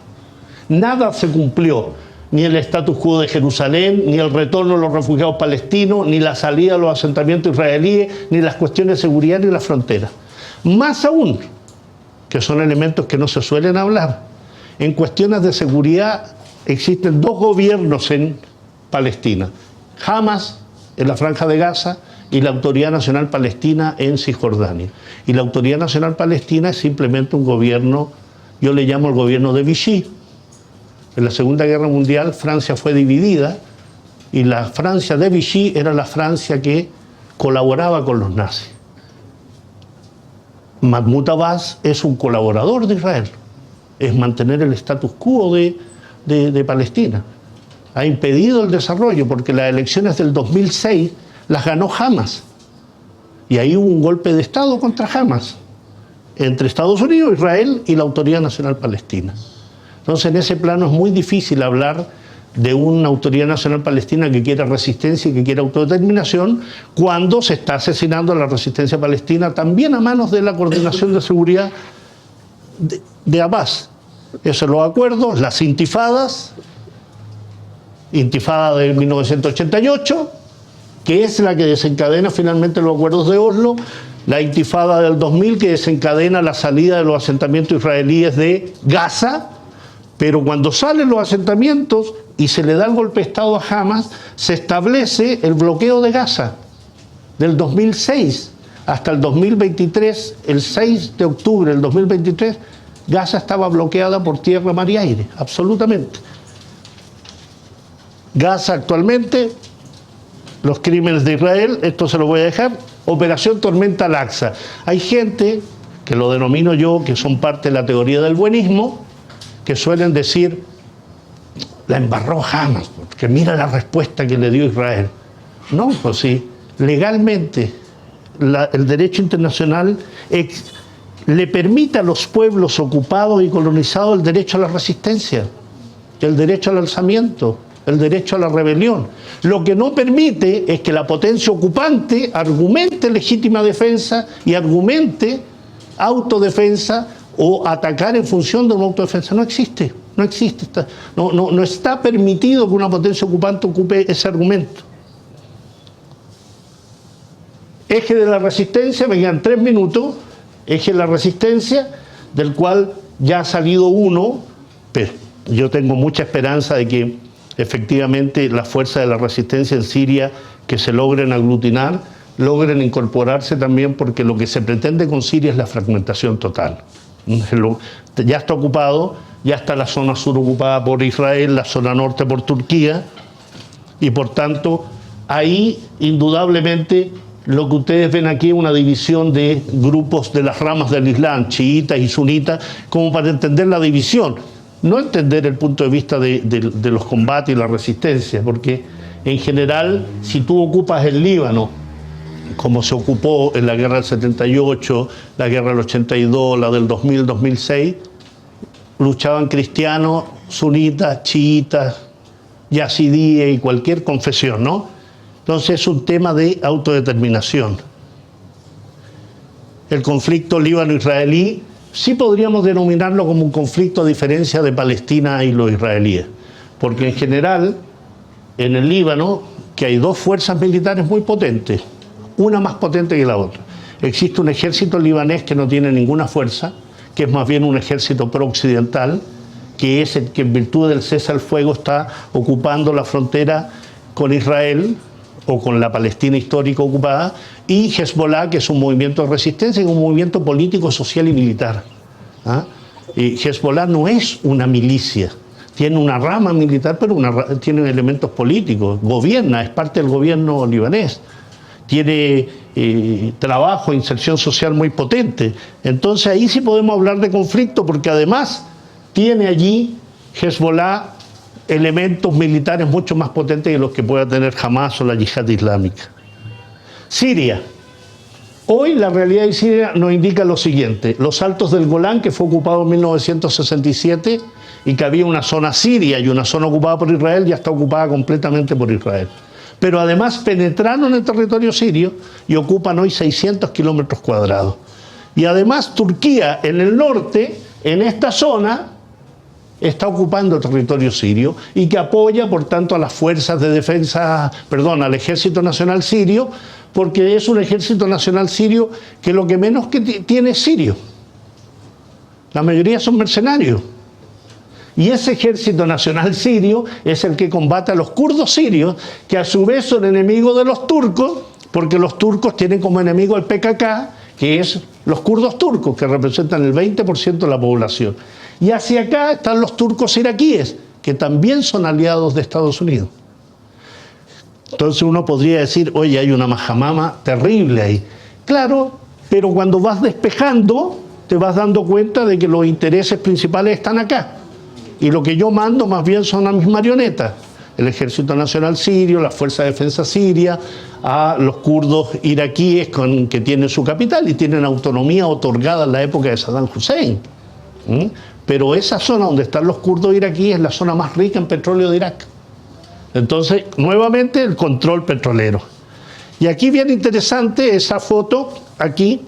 Nada se cumplió. Ni el status quo de Jerusalén, ni el retorno de los refugiados palestinos, ni la salida de los asentamientos israelíes, ni las cuestiones de seguridad, ni las fronteras. Más aún, que son elementos que no se suelen hablar, en cuestiones de seguridad existen dos gobiernos en Palestina. Hamas en la Franja de Gaza y la Autoridad Nacional Palestina en Cisjordania. Y la Autoridad Nacional Palestina es simplemente un gobierno, yo le llamo el gobierno de Vichy. En la Segunda Guerra Mundial Francia fue dividida y la Francia de Vichy era la Francia que colaboraba con los nazis. Mahmoud Abbas es un colaborador de Israel, es mantener el status quo de Palestina. Ha impedido el desarrollo porque las elecciones del 2006 las ganó Hamas y ahí hubo un golpe de Estado contra Hamas entre Estados Unidos, Israel y la Autoridad Nacional Palestina. Entonces, en ese plano es muy difícil hablar de una Autoridad Nacional Palestina que quiera resistencia y que quiera autodeterminación cuando se está asesinando a la resistencia palestina también a manos de la Coordinación de Seguridad de Abbas. Esos son los acuerdos, las intifadas, intifada de 1988, que es la que desencadena finalmente los acuerdos de Oslo, la intifada del 2000 que desencadena la salida de los asentamientos israelíes de Gaza. Pero cuando salen los asentamientos y se le da el golpe de Estado a Hamas, se establece el bloqueo de Gaza del 2006 hasta el 2023, el 6 de octubre del 2023, Gaza estaba bloqueada por tierra, mar y aire, absolutamente. Gaza actualmente, los crímenes de Israel, esto se lo voy a dejar, Operación Tormenta Al-Aqsa. Hay gente, que lo denomino yo, que son parte de la teoría del buenismo, que suelen decir, la embarró Hamas, porque mira la respuesta que le dio Israel. No, pues sí, legalmente el derecho internacional le permite a los pueblos ocupados y colonizados el derecho a la resistencia, el derecho al alzamiento, el derecho a la rebelión. Lo que no permite es que la potencia ocupante argumente legítima defensa y argumente autodefensa o atacar en función de una autodefensa. No existe, no está permitido que una potencia ocupante ocupe ese argumento. Eje de la resistencia, me quedan 3 minutos, eje de la resistencia, del cual ya ha salido uno, pero yo tengo mucha esperanza de que efectivamente las fuerzas de la resistencia en Siria que se logren aglutinar logren incorporarse también, porque lo que se pretende con Siria es la fragmentación total. Ya está ocupado, ya está la zona sur ocupada por Israel, la zona norte por Turquía, y por tanto ahí indudablemente lo que ustedes ven aquí es una división de grupos de las ramas del Islam, chiitas y sunitas, como para entender la división, no entender el punto de vista de los combates y la resistencia, porque en general si tú ocupas el Líbano, como se ocupó en la guerra del 78, la guerra del 82, la del 2000-2006, luchaban cristianos, sunitas, chiitas, yazidíes y cualquier confesión, ¿no? Entonces es un tema de autodeterminación. El conflicto líbano-israelí sí podríamos denominarlo como un conflicto a diferencia de Palestina y los israelíes, porque en general en el Líbano, que hay dos fuerzas militares muy potentes, una más potente que la otra. Existe un ejército libanés que no tiene ninguna fuerza, que es más bien un ejército pro-occidental, que es el que en virtud del cese al fuego está ocupando la frontera con Israel o con la Palestina histórica ocupada, y Hezbollah, que es un movimiento de resistencia, es un movimiento político, social y militar. ¿Ah? Y Hezbollah no es una milicia, tiene una rama militar, pero tiene elementos políticos, gobierna, es parte del gobierno libanés, tiene trabajo, inserción social muy potente. Entonces ahí sí podemos hablar de conflicto, porque además tiene allí Hezbollah elementos militares mucho más potentes que los que pueda tener Hamas o la yihad islámica. Siria. Hoy la realidad de Siria nos indica lo siguiente: los Altos del Golán, que fue ocupado en 1967 y que había una zona siria y una zona ocupada por Israel, ya está ocupada completamente por Israel. Pero además penetraron en el territorio sirio y ocupan hoy 600 kilómetros cuadrados. Y además Turquía en el norte, en esta zona, está ocupando el territorio sirio y que apoya, por tanto, a las fuerzas de defensa, al Ejército Nacional Sirio, porque es un Ejército Nacional Sirio que lo que menos que tiene es sirio. La mayoría son mercenarios. Y ese Ejército Nacional Sirio es el que combate a los kurdos sirios, que a su vez son enemigos de los turcos, porque los turcos tienen como enemigo el PKK, que es los kurdos turcos, que representan el 20% de la población. Y hacia acá están los turcos iraquíes, que también son aliados de Estados Unidos. Entonces uno podría decir, oye, hay una majamama terrible ahí. Claro, pero cuando vas despejando, te vas dando cuenta de que los intereses principales están acá. Y lo que yo mando más bien son a mis marionetas. El Ejército Nacional Sirio, la Fuerza de Defensa Siria, a los kurdos iraquíes que tienen su capital y tienen autonomía otorgada en la época de Saddam Hussein. Pero esa zona donde están los kurdos iraquíes es la zona más rica en petróleo de Irak. Entonces, nuevamente, el control petrolero. Y aquí viene interesante esa foto, aquí,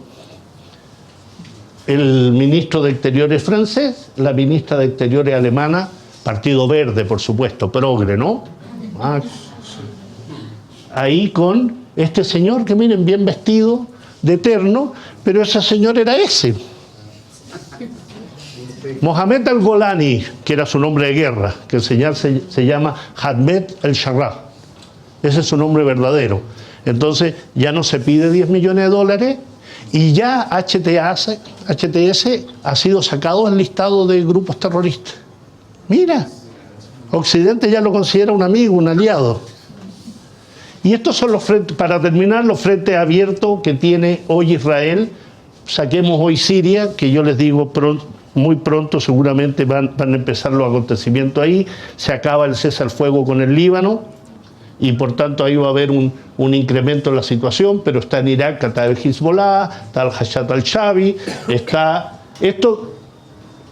el ministro de Exteriores francés, la ministra de Exteriores alemana, Partido Verde, por supuesto, progre, ¿no? Ahí con este señor que miren, bien vestido, de terno, pero ese señor era ese. Mohamed al-Golani, que era su nombre de guerra, que el señor se llama Ahmed el-Sharraf. Ese es su nombre verdadero. Entonces ya no se pide 10 millones de dólares y ya HTS ha sido sacado del listado de grupos terroristas. Mira, Occidente ya lo considera un amigo, un aliado. Y estos son los frentes, para terminar, los frentes abiertos que tiene hoy Israel. Saquemos hoy Siria, que yo les digo muy pronto seguramente van a empezar los acontecimientos ahí. Se acaba el cese al fuego con el Líbano y por tanto ahí va a haber un incremento en la situación, pero está en Irak, está el Hezbollah, está el Hayat al-Shabi, está... Esto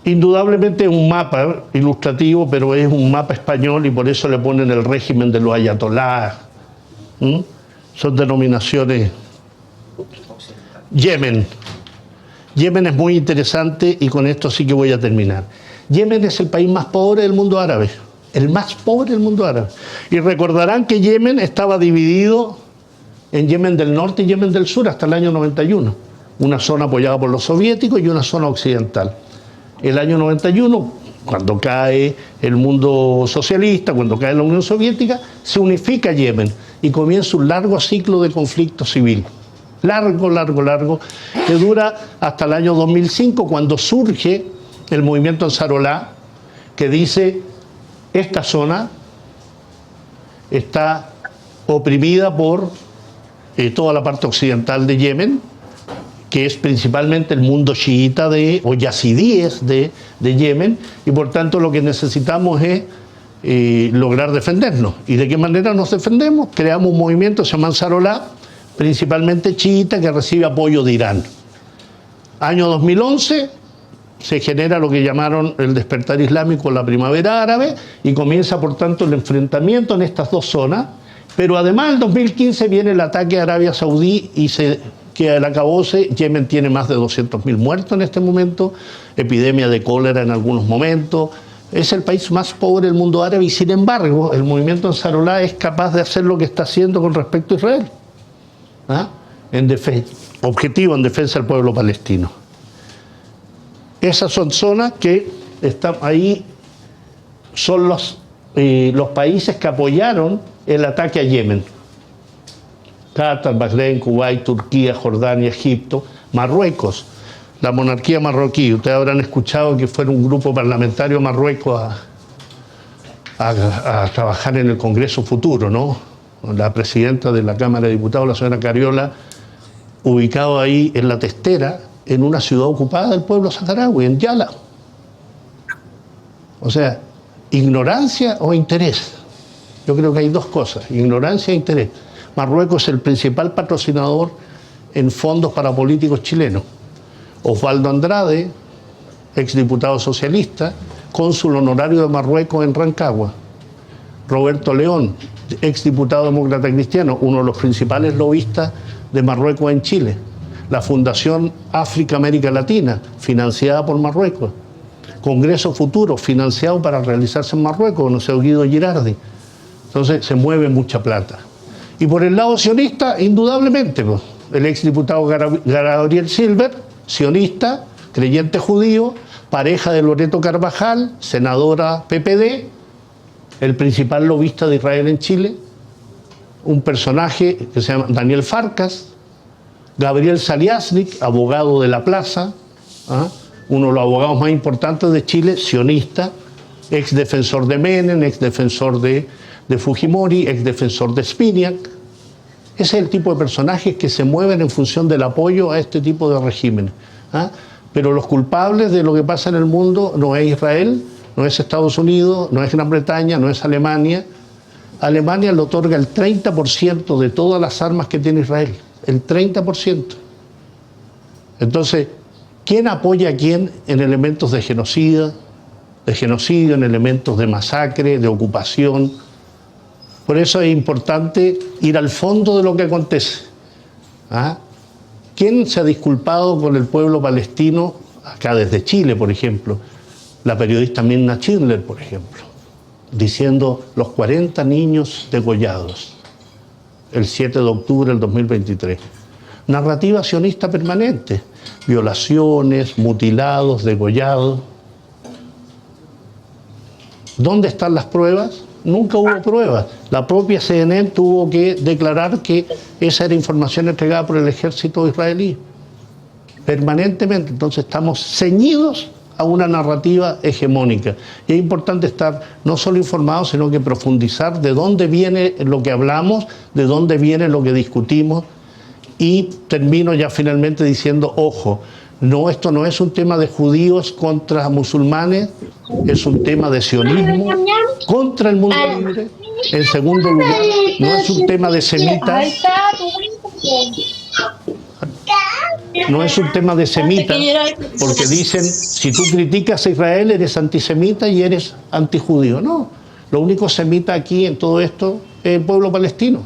indudablemente es un mapa ilustrativo, pero es un mapa español y por eso le ponen el régimen de los ayatolás. Son denominaciones. Yemen. Yemen es muy interesante y con esto sí que voy a terminar. Yemen es el país más pobre del mundo árabe, el más pobre del mundo árabe. Y recordarán que Yemen estaba dividido en Yemen del norte y Yemen del sur hasta el año 91. Una zona apoyada por los soviéticos y una zona occidental. El año 91, cuando cae el mundo socialista, cuando cae la Unión Soviética, se unifica Yemen. y comienza un largo ciclo de conflicto civil. Largo, que dura hasta el año 2005, cuando surge el movimiento Ansarolá, que dice: esta zona está oprimida por toda la parte occidental de Yemen, que es principalmente el mundo chiita o yazidíes de Yemen, y por tanto lo que necesitamos es lograr defendernos. ¿Y de qué manera nos defendemos? Creamos un movimiento que se llama Ansarolá, principalmente chiita, que recibe apoyo de Irán. Año 2011 se genera lo que llamaron el despertar islámico, la primavera árabe, y comienza por tanto el enfrentamiento en estas dos zonas. Pero además en 2015 viene el ataque a Arabia Saudí y se queda el acabose. Yemen tiene más de 200.000 muertos en este momento, epidemia de cólera en algunos momentos. Es el país más pobre del mundo árabe y sin embargo el movimiento Ansarolá es capaz de hacer lo que está haciendo con respecto a Israel. Objetivo en defensa del pueblo palestino. Esas son zonas que están ahí, son los países que apoyaron el ataque a Yemen. Qatar, Bahrein, Kuwait, Turquía, Jordania, Egipto, Marruecos, la monarquía marroquí. Ustedes habrán escuchado que fue un grupo parlamentario Marruecos a trabajar en el Congreso futuro, ¿no? La presidenta de la Cámara de Diputados, la señora Cariola, ubicado ahí en la Testera, en una ciudad ocupada del pueblo saharaui, en Yala. O sea, ignorancia o interés. Yo creo que hay dos cosas, ignorancia e interés. Marruecos es el principal patrocinador en fondos para políticos chilenos. Osvaldo Andrade, exdiputado socialista, cónsul honorario de Marruecos en Rancagua. Roberto León, exdiputado demócrata cristiano, uno de los principales lobistas de Marruecos en Chile. La Fundación África-América Latina, financiada por Marruecos. Congreso Futuro, financiado para realizarse en Marruecos, no sé, Guido Girardi. Entonces se mueve mucha plata. Y por el lado sionista, indudablemente, pues, el exdiputado Gabriel Silver, sionista, creyente judío, pareja de Loreto Carvajal, senadora PPD, el principal lobista de Israel en Chile, un personaje que se llama Daniel Farkas, Gabriel Saliasnik, abogado de la Plaza, uno de los abogados más importantes de Chile, sionista, ex defensor de Menem, ex defensor de Fujimori, ex defensor de Spiniak. Ese es el tipo de personajes que se mueven en función del apoyo a este tipo de regímenes. Pero los culpables de lo que pasa en el mundo no es Israel, no es Estados Unidos, no es Gran Bretaña, no es Alemania. Alemania le otorga el 30% de todas las armas que tiene Israel. El 30%. Entonces, ¿quién apoya a quién en elementos de genocidio, en elementos de masacre, de ocupación? Por eso es importante ir al fondo de lo que acontece. ¿Quién se ha disculpado con el pueblo palestino, acá desde Chile, por ejemplo? La periodista Mirna Schindler, por ejemplo, diciendo los 40 niños degollados el 7 de octubre del 2023. Narrativa sionista permanente, violaciones, mutilados, degollados. ¿Dónde están las pruebas? Nunca hubo pruebas. La propia CNN tuvo que declarar que esa era información entregada por el ejército israelí. Permanentemente. Entonces estamos ceñidos a una narrativa hegemónica. Y es importante estar no solo informados, sino que profundizar de dónde viene lo que hablamos, de dónde viene lo que discutimos. Y termino ya finalmente diciendo, ojo, no, esto no es un tema de judíos contra musulmanes, es un tema de sionismo contra el mundo libre. En segundo lugar, no es un tema de semitas. No es un tema de semitas, porque dicen, si tú criticas a Israel eres antisemita y eres antijudío. No, lo único semita aquí en todo esto es el pueblo palestino.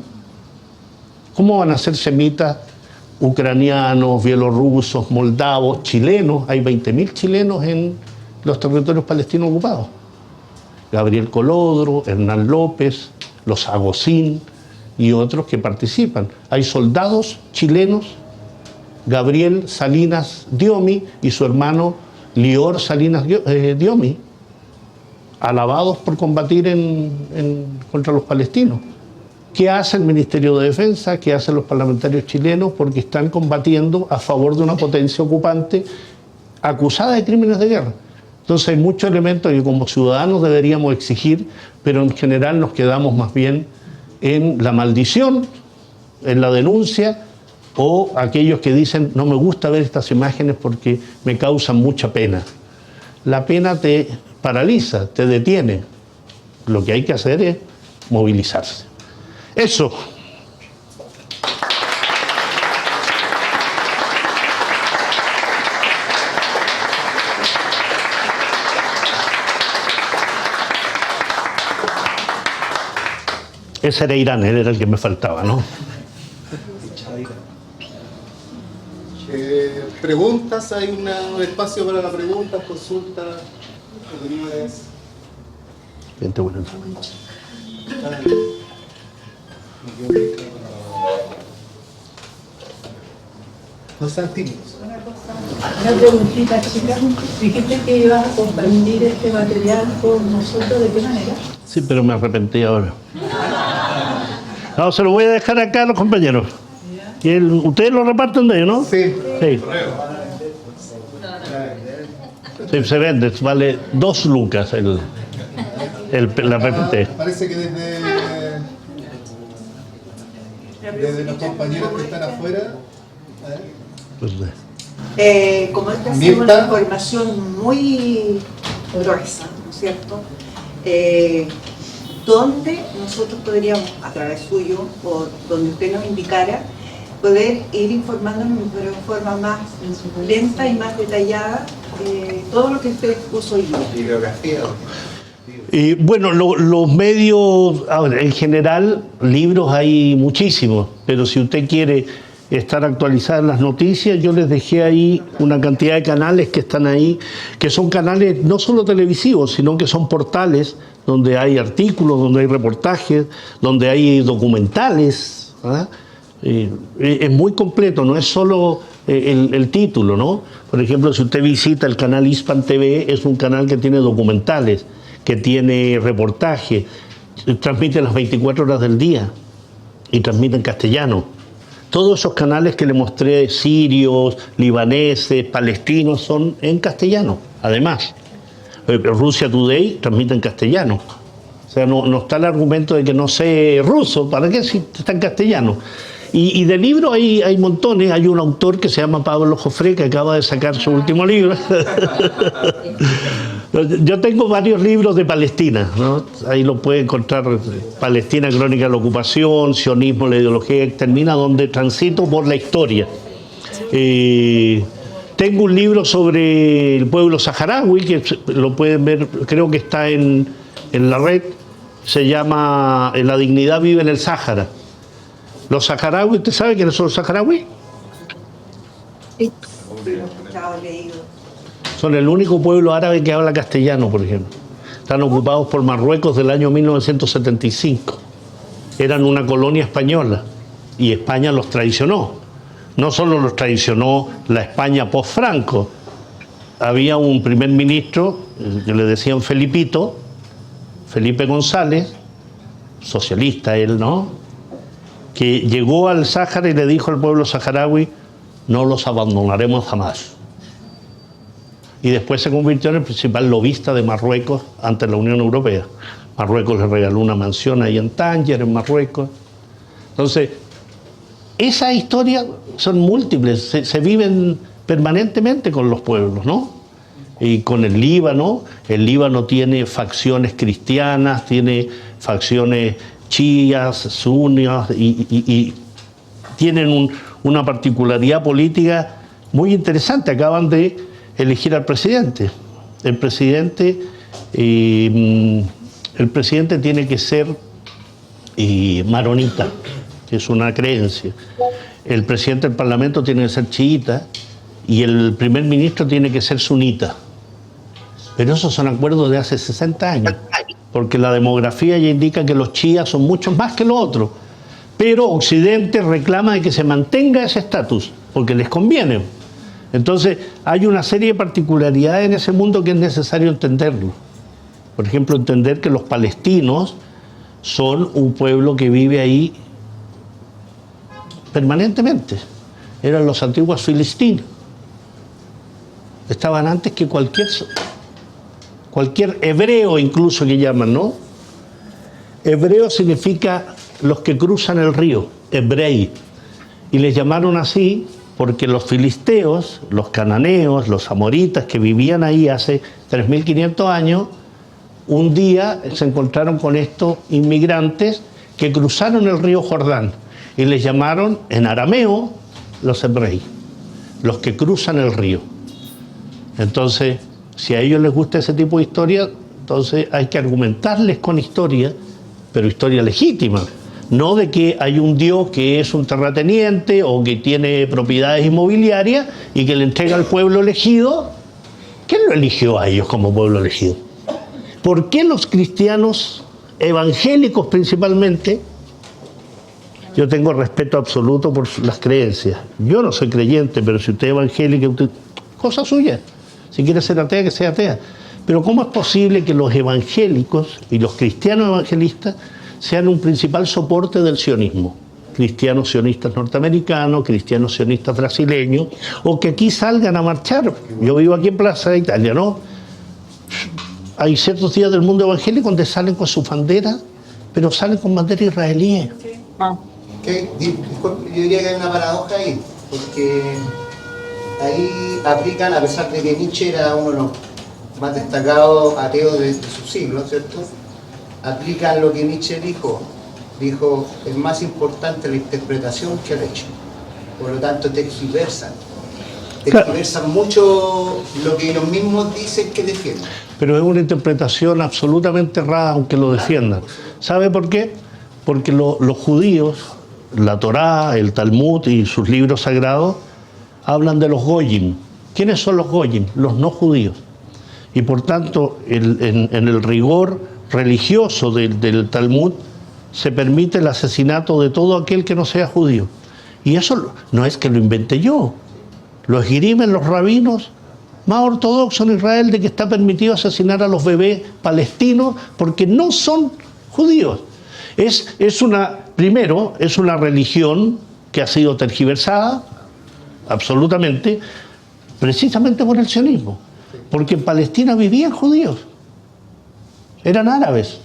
¿Cómo van a ser semitas ucranianos, bielorrusos, moldavos, chilenos? Hay 20.000 chilenos en los territorios palestinos ocupados. Gabriel Colodro, Hernán López, los Agosín y otros que participan. Hay soldados chilenos, Gabriel Salinas Diomi y su hermano Lior Salinas Diomi, alabados por combatir contra los palestinos. ¿Qué hace el Ministerio de Defensa? ¿Qué hacen los parlamentarios chilenos? Porque están combatiendo a favor de una potencia ocupante acusada de crímenes de guerra. Entonces hay muchos elementos que como ciudadanos deberíamos exigir, pero en general nos quedamos más bien en la maldición, en la denuncia, o aquellos que dicen no me gusta ver estas imágenes porque me causan mucha pena. La pena te paraliza, te detiene. Lo que hay que hacer es movilizarse. Eso. Ese era Irán, él era el que me faltaba, ¿no? Preguntas, hay un espacio para las preguntas, consultas, opiniones. Gente buena. No sean tímidos. Una preguntita, chica. Dijiste que ibas a compartir este material con nosotros, ¿de qué manera? Sí, pero me arrepentí ahora. No, se lo voy a dejar acá a los compañeros. Y ustedes lo reparten de ellos, ¿no? Sí. Sí. Sí, se vende, vale 2 lucas la PPT. Parece que desde los compañeros que están afuera. Pues, Como esta es Mirta. una información muy gruesa, ¿no es cierto? ¿Dónde nosotros podríamos, a través suyo, o donde usted nos indicara, poder ir informándonos de forma más lenta y más detallada todo lo que usted expuso hoy día? Bibliografía. bueno, los medios, ahora, en general, libros hay muchísimos, pero si usted quiere estar actualizada en las noticias, yo les dejé ahí una cantidad de canales que están ahí, que son canales no solo televisivos, sino que son portales donde hay artículos, donde hay reportajes, donde hay documentales, ¿verdad? Es muy completo, no es solo el título, ¿no? Por ejemplo, si usted visita el canal Hispan TV, es un canal que tiene documentales, que tiene reportajes, transmite las 24 horas del día y transmite en castellano. Todos esos canales que le mostré, sirios, libaneses, palestinos, son en castellano, además. Russia Today transmite en castellano. O sea, no está el argumento de que no sé ruso, ¿para qué si está en castellano? Y de libros hay montones. Hay un autor que se llama Pablo Jofré, que acaba de sacar su último libro. Yo tengo varios libros de Palestina, ¿no? Ahí lo puede encontrar, Palestina, crónica de la ocupación, sionismo, la ideología extermina, donde transito por la historia. Tengo un libro sobre el pueblo saharaui, que lo pueden ver, creo que está en la red, se llama La dignidad vive en el Sáhara. Los saharauis, ¿usted sabe quiénes son los saharauis? Sí, leído. Son el único pueblo árabe que habla castellano, por ejemplo. Están ocupados por Marruecos del año 1975. Eran una colonia española y España los traicionó. No solo los traicionó la España post-Franco. Había un primer ministro que le decían Felipito, Felipe González, socialista él, ¿no? Que llegó al Sáhara y le dijo al pueblo saharaui: no los abandonaremos jamás. Y después se convirtió en el principal lobista de Marruecos ante la Unión Europea. Marruecos le regaló una mansión ahí en Tánger, en Marruecos. Entonces, esas historias son múltiples, se viven permanentemente con los pueblos, ¿no? Y con el Líbano tiene facciones cristianas, tiene facciones chiías, sunias, y tienen una particularidad política muy interesante. Acaban de elegir al presidente. El presidente tiene que ser maronita, que es una creencia. El presidente del Parlamento tiene que ser chiita y el primer ministro tiene que ser sunita. Pero esos son acuerdos de hace 60 años, porque la demografía ya indica que los chiíes son muchos más que los otros. Pero Occidente reclama de que se mantenga ese estatus, porque les conviene. Entonces, hay una serie de particularidades en ese mundo que es necesario entenderlo. Por ejemplo, entender que los palestinos son un pueblo que vive ahí permanentemente. Eran los antiguos filistinos. Estaban antes que cualquier hebreo, incluso, que llaman, ¿no? Hebreo significa los que cruzan el río, hebrei. Y les llamaron así porque los filisteos, los cananeos, los amoritas que vivían ahí hace 3.500 años, un día se encontraron con estos inmigrantes que cruzaron el río Jordán y les llamaron en arameo los hebrei, los que cruzan el río. Entonces, si a ellos les gusta ese tipo de historia, entonces hay que argumentarles con historia, pero historia legítima, no de que hay un Dios que es un terrateniente o que tiene propiedades inmobiliarias y que le entrega al pueblo elegido. ¿Quién lo eligió a ellos como pueblo elegido? ¿Por qué los cristianos evangélicos principalmente? Yo tengo respeto absoluto por las creencias. Yo no soy creyente, pero si usted es evangélico, cosa suya. Si quiere ser atea, que sea atea. Pero ¿cómo es posible que los evangélicos y los cristianos evangelistas sean un principal soporte del sionismo? Cristianos sionistas norteamericanos, cristianos sionistas brasileños, o que aquí salgan a marchar. Yo vivo aquí en Plaza de Italia, ¿no? Hay ciertos días del mundo evangélico donde salen con sus banderas, pero salen con bandera israelí. Yo diría que hay una paradoja ahí, porque ahí aplican, a pesar de que Nietzsche era uno de los más destacados ateos de su siglo, ¿cierto? Aplican lo que Nietzsche dijo, es más importante la interpretación que el hecho. Por lo tanto, tergiversan mucho lo que ellos mismos dicen que defienden. Pero es una interpretación absolutamente errada, aunque lo defiendan. ¿Sabe por qué? Porque los judíos, la Torá, el Talmud y sus libros sagrados hablan de los goyim. ¿Quiénes son los goyim? Los no judíos. Y por tanto, en el rigor religioso del Talmud se permite el asesinato de todo aquel que no sea judío. Y eso no es que lo inventé yo. Lo esgrimen los rabinos más ortodoxos en Israel, de que está permitido asesinar a los bebés palestinos porque no son judíos. Primero, es una religión que ha sido tergiversada absolutamente, precisamente por el sionismo, porque en Palestina vivían judíos, eran árabes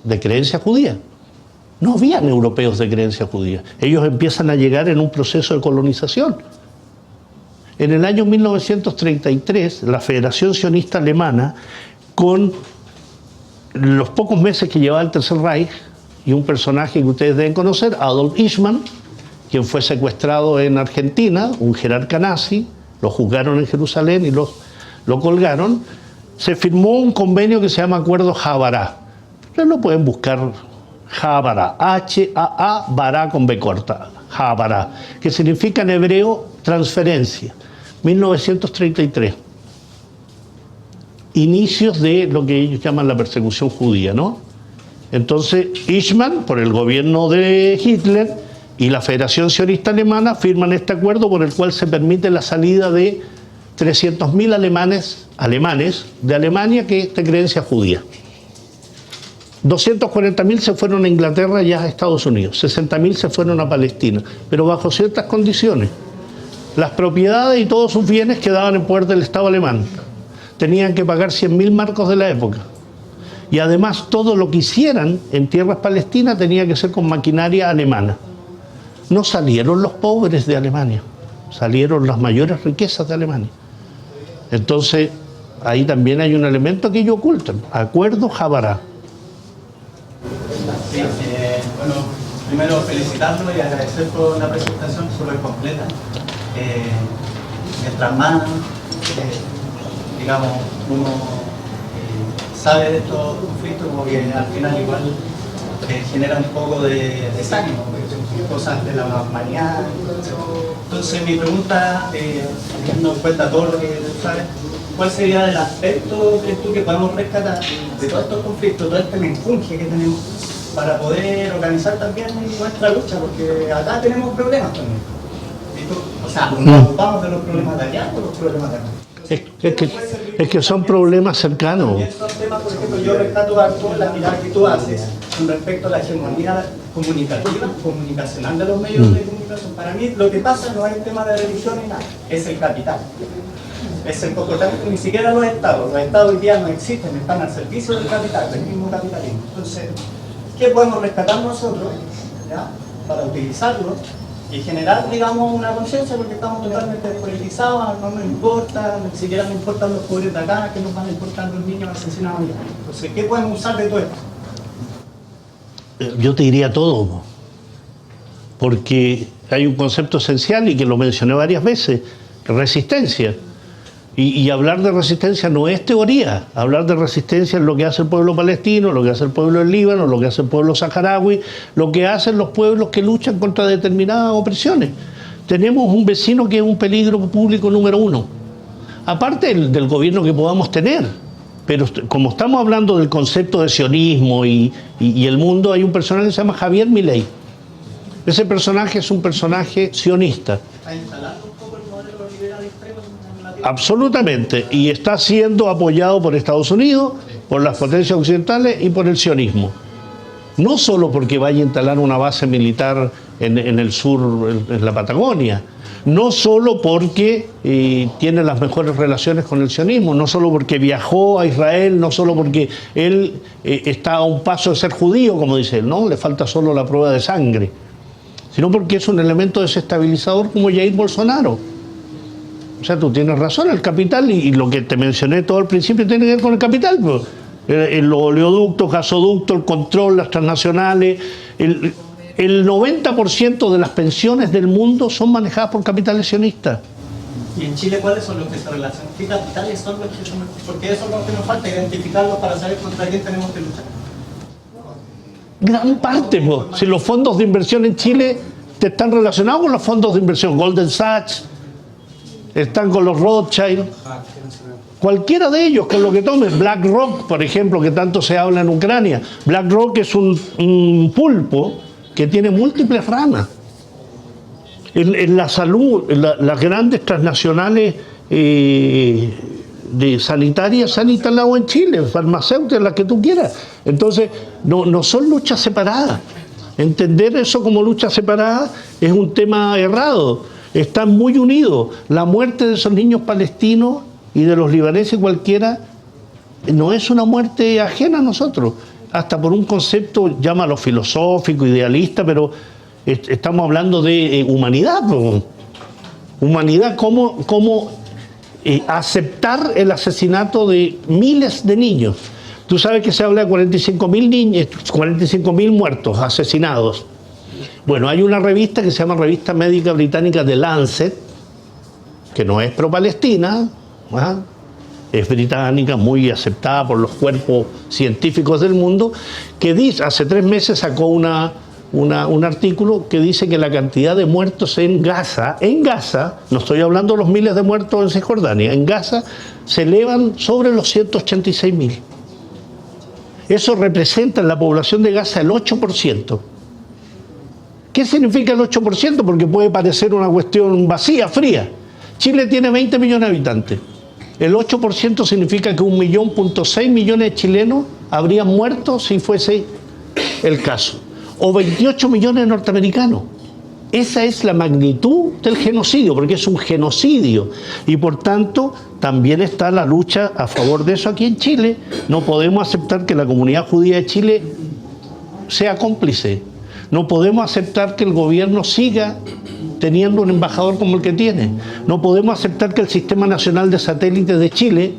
de creencia judía, no habían europeos de creencia judía. Ellos empiezan a llegar en un proceso de colonización. En el año 1933, la Federación Sionista Alemana, con los pocos meses que llevaba el Tercer Reich, y un personaje que ustedes deben conocer, Adolf Eichmann, quien fue secuestrado en Argentina, un jerarca nazi, lo juzgaron en Jerusalén y lo colgaron, se firmó un convenio que se llama Acuerdo Habará. Ustedes lo pueden buscar, Habará, H-A-A, Bará con B corta, Habará, que significa en hebreo transferencia. 1933. Inicios de lo que ellos llaman la persecución judía, ¿no? Entonces, Eichmann, por el gobierno de Hitler, y la Federación Sionista Alemana firman este acuerdo por el cual se permite la salida de 300.000 alemanes de Alemania que es de creencia judía. 240.000 se fueron a Inglaterra y a Estados Unidos, 60.000 se fueron a Palestina, pero bajo ciertas condiciones. Las propiedades y todos sus bienes quedaban en poder del Estado alemán. Tenían que pagar 100.000 marcos de la época. Y además todo lo que hicieran en tierras palestinas tenía que ser con maquinaria alemana. No salieron los pobres de Alemania, salieron las mayores riquezas de Alemania. Entonces, ahí también hay un elemento que ellos ocultan, Acuerdo Habará. Sí, bueno, primero felicitarlo y agradecer por una presentación súper completa. Mientras más, digamos, uno sabe de estos conflictos, como que al final igual genera un poco de desánimo, cosas de la humanidad. Entonces mi pregunta, teniendo en cuenta todo lo que tú sabes, ¿cuál sería el aspecto, crees tú, que podemos rescatar de todos estos conflictos, todo este menjunje que tenemos, para poder organizar también nuestra lucha? Porque acá tenemos problemas también. O sea, nos ocupamos de los problemas de allá o los problemas de acá. Es que son problemas cercanos. Y estos temas, por ejemplo, yo rescato la mirada que tú haces con respecto a la hegemonía comunicacional de los medios de comunicación. Para mí lo que pasa no es el tema de religión ni nada, es el capital. Es el comportamiento, ni siquiera los estados hoy día no existen, están al servicio del capital, del mismo capitalismo. Entonces, ¿qué podemos rescatar nosotros, ¿ya?, para utilizarlo y generar, digamos, una conciencia? Porque estamos totalmente despolitizados, no nos importa, ni siquiera nos importan los pobres de acá, que nos van a importar los niños asesinados allá. Entonces, ¿qué podemos usar de todo esto? Yo te diría todo, porque hay un concepto esencial y que lo mencioné varias veces: resistencia. Y hablar de resistencia no es teoría. Hablar de resistencia es lo que hace el pueblo palestino, lo que hace el pueblo del Líbano, lo que hace el pueblo saharaui, lo que hacen los pueblos que luchan contra determinadas opresiones. Tenemos un vecino que es un peligro público número uno, aparte del gobierno que podamos tener. Pero como estamos hablando del concepto de sionismo y el mundo, hay un personaje que se llama Javier Milei. Ese personaje es un personaje sionista. ¿Está instalando un poco el modelo liberal extremo en Latinoamérica? Absolutamente, y está siendo apoyado por Estados Unidos, por las potencias occidentales y por el sionismo. No solo porque vaya a instalar una base militar en el sur, en la Patagonia, no solo porque tiene las mejores relaciones con el sionismo, no solo porque viajó a Israel, no solo porque él está a un paso de ser judío, como dice él, ¿no? Le falta solo la prueba de sangre, sino porque es un elemento desestabilizador como Jair Bolsonaro. O sea, tú tienes razón, el capital, y lo que te mencioné todo al principio tiene que ver con el capital, pues. Los oleoductos, gasoductos, el control, las transnacionales, el 90% de las pensiones del mundo son manejadas por capitales sionistas. ¿Y en Chile cuáles son los que se relacionan? ¿Qué capitales son los que son? Porque eso es lo que nos falta, identificarlos para saber contra quién tenemos que luchar. Gran parte, pues. Si los fondos de inversión en Chile te están relacionados con los fondos de inversión, Goldman Sachs, están con los Rothschild, cualquiera de ellos, con lo que tomes. BlackRock, por ejemplo, que tanto se habla en Ucrania. BlackRock es un pulpo que tiene múltiples ramas. En la salud, las grandes transnacionales de sanitarias se han instalado en Chile, farmacéuticas, las que tú quieras. Entonces, no son luchas separadas. Entender eso como lucha separada es un tema errado. Están muy unidos. La muerte de esos niños palestinos y de los libaneses cualquiera no es una muerte ajena a nosotros, hasta por un concepto, llámalo filosófico, idealista, pero estamos hablando de humanidad. Humanidad, cómo aceptar el asesinato de miles de niños. Tú sabes que se habla de 45.000 niños, 45.000 muertos, asesinados. Bueno, hay una revista que se llama Revista Médica Británica The Lancet, que no es pro-palestina, es británica, muy aceptada por los cuerpos científicos del mundo, que dice, hace 3 meses sacó un artículo que dice que la cantidad de muertos en Gaza, no estoy hablando de los miles de muertos en Cisjordania, en Gaza se elevan sobre los 186.000. Eso representa en la población de Gaza el 8%. ¿Qué significa el 8%? Porque puede parecer una cuestión vacía, fría. Chile tiene 20 millones de habitantes. El 8% significa que 1,6 millones de chilenos habrían muerto si fuese el caso. O 28 millones de norteamericanos. Esa es la magnitud del genocidio, porque es un genocidio. Y por tanto, también está la lucha a favor de eso aquí en Chile. No podemos aceptar que la comunidad judía de Chile sea cómplice. No podemos aceptar que el gobierno siga teniendo un embajador como el que tiene. No podemos aceptar que el Sistema Nacional de Satélites de Chile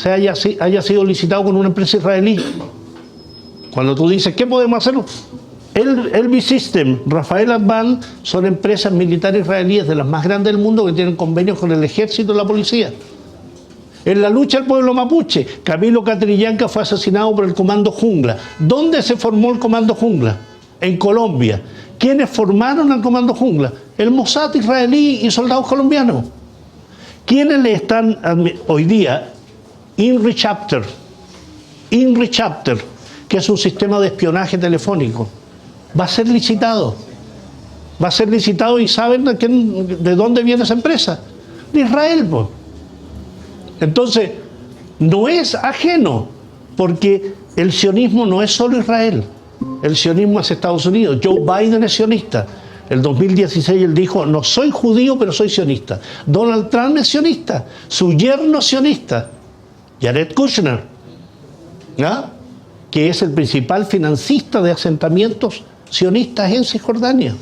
haya sido licitado con una empresa israelí. Cuando tú dices, ¿qué podemos hacer? El System, Rafael Advan, son empresas militares israelíes de las más grandes del mundo que tienen convenios con el ejército y la policía. En la lucha del pueblo mapuche, Camilo Catrillanca fue asesinado por el Comando Jungla. ¿Dónde se formó el Comando Jungla? En Colombia. ¿Quiénes formaron el Comando Jungla? El Mossad israelí y soldados colombianos. ¿Quiénes le están hoy día? INRI Chapter, que es un sistema de espionaje telefónico. Va a ser licitado. Va a ser licitado y ¿saben de dónde viene esa empresa? De Israel, pues. Entonces, no es ajeno, porque el sionismo no es solo Israel. el sionismo hacia Estados Unidos. Joe Biden es sionista. El 2016 él dijo, no soy judío, pero soy sionista. Donald Trump es sionista. Su yerno es sionista. Jared Kushner, ¿ya?, que es el principal financista de asentamientos sionistas en Cisjordania.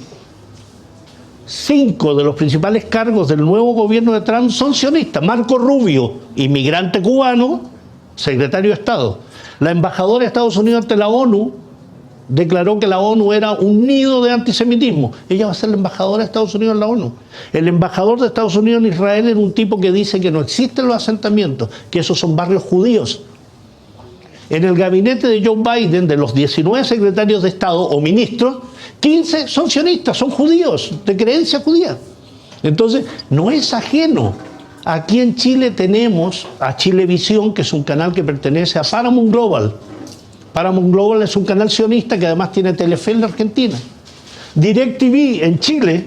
5 de los principales cargos del nuevo gobierno de Trump son sionistas. Marco Rubio, inmigrante cubano, secretario de Estado. La embajadora de Estados Unidos ante la ONU declaró que la ONU era un nido de antisemitismo. Ella va a ser la embajadora de Estados Unidos en la ONU. El embajador de Estados Unidos en Israel era un tipo que dice que no existen los asentamientos, que esos son barrios judíos. En el gabinete de Joe Biden, de los 19 secretarios de Estado o ministros, 15 son sionistas, son judíos, de creencia judía. Entonces, no es ajeno. Aquí en Chile tenemos a Chilevisión, que es un canal que pertenece a Paramount Global. Paramount Global es un canal sionista que además tiene Telefe en la Argentina. DirecTV en Chile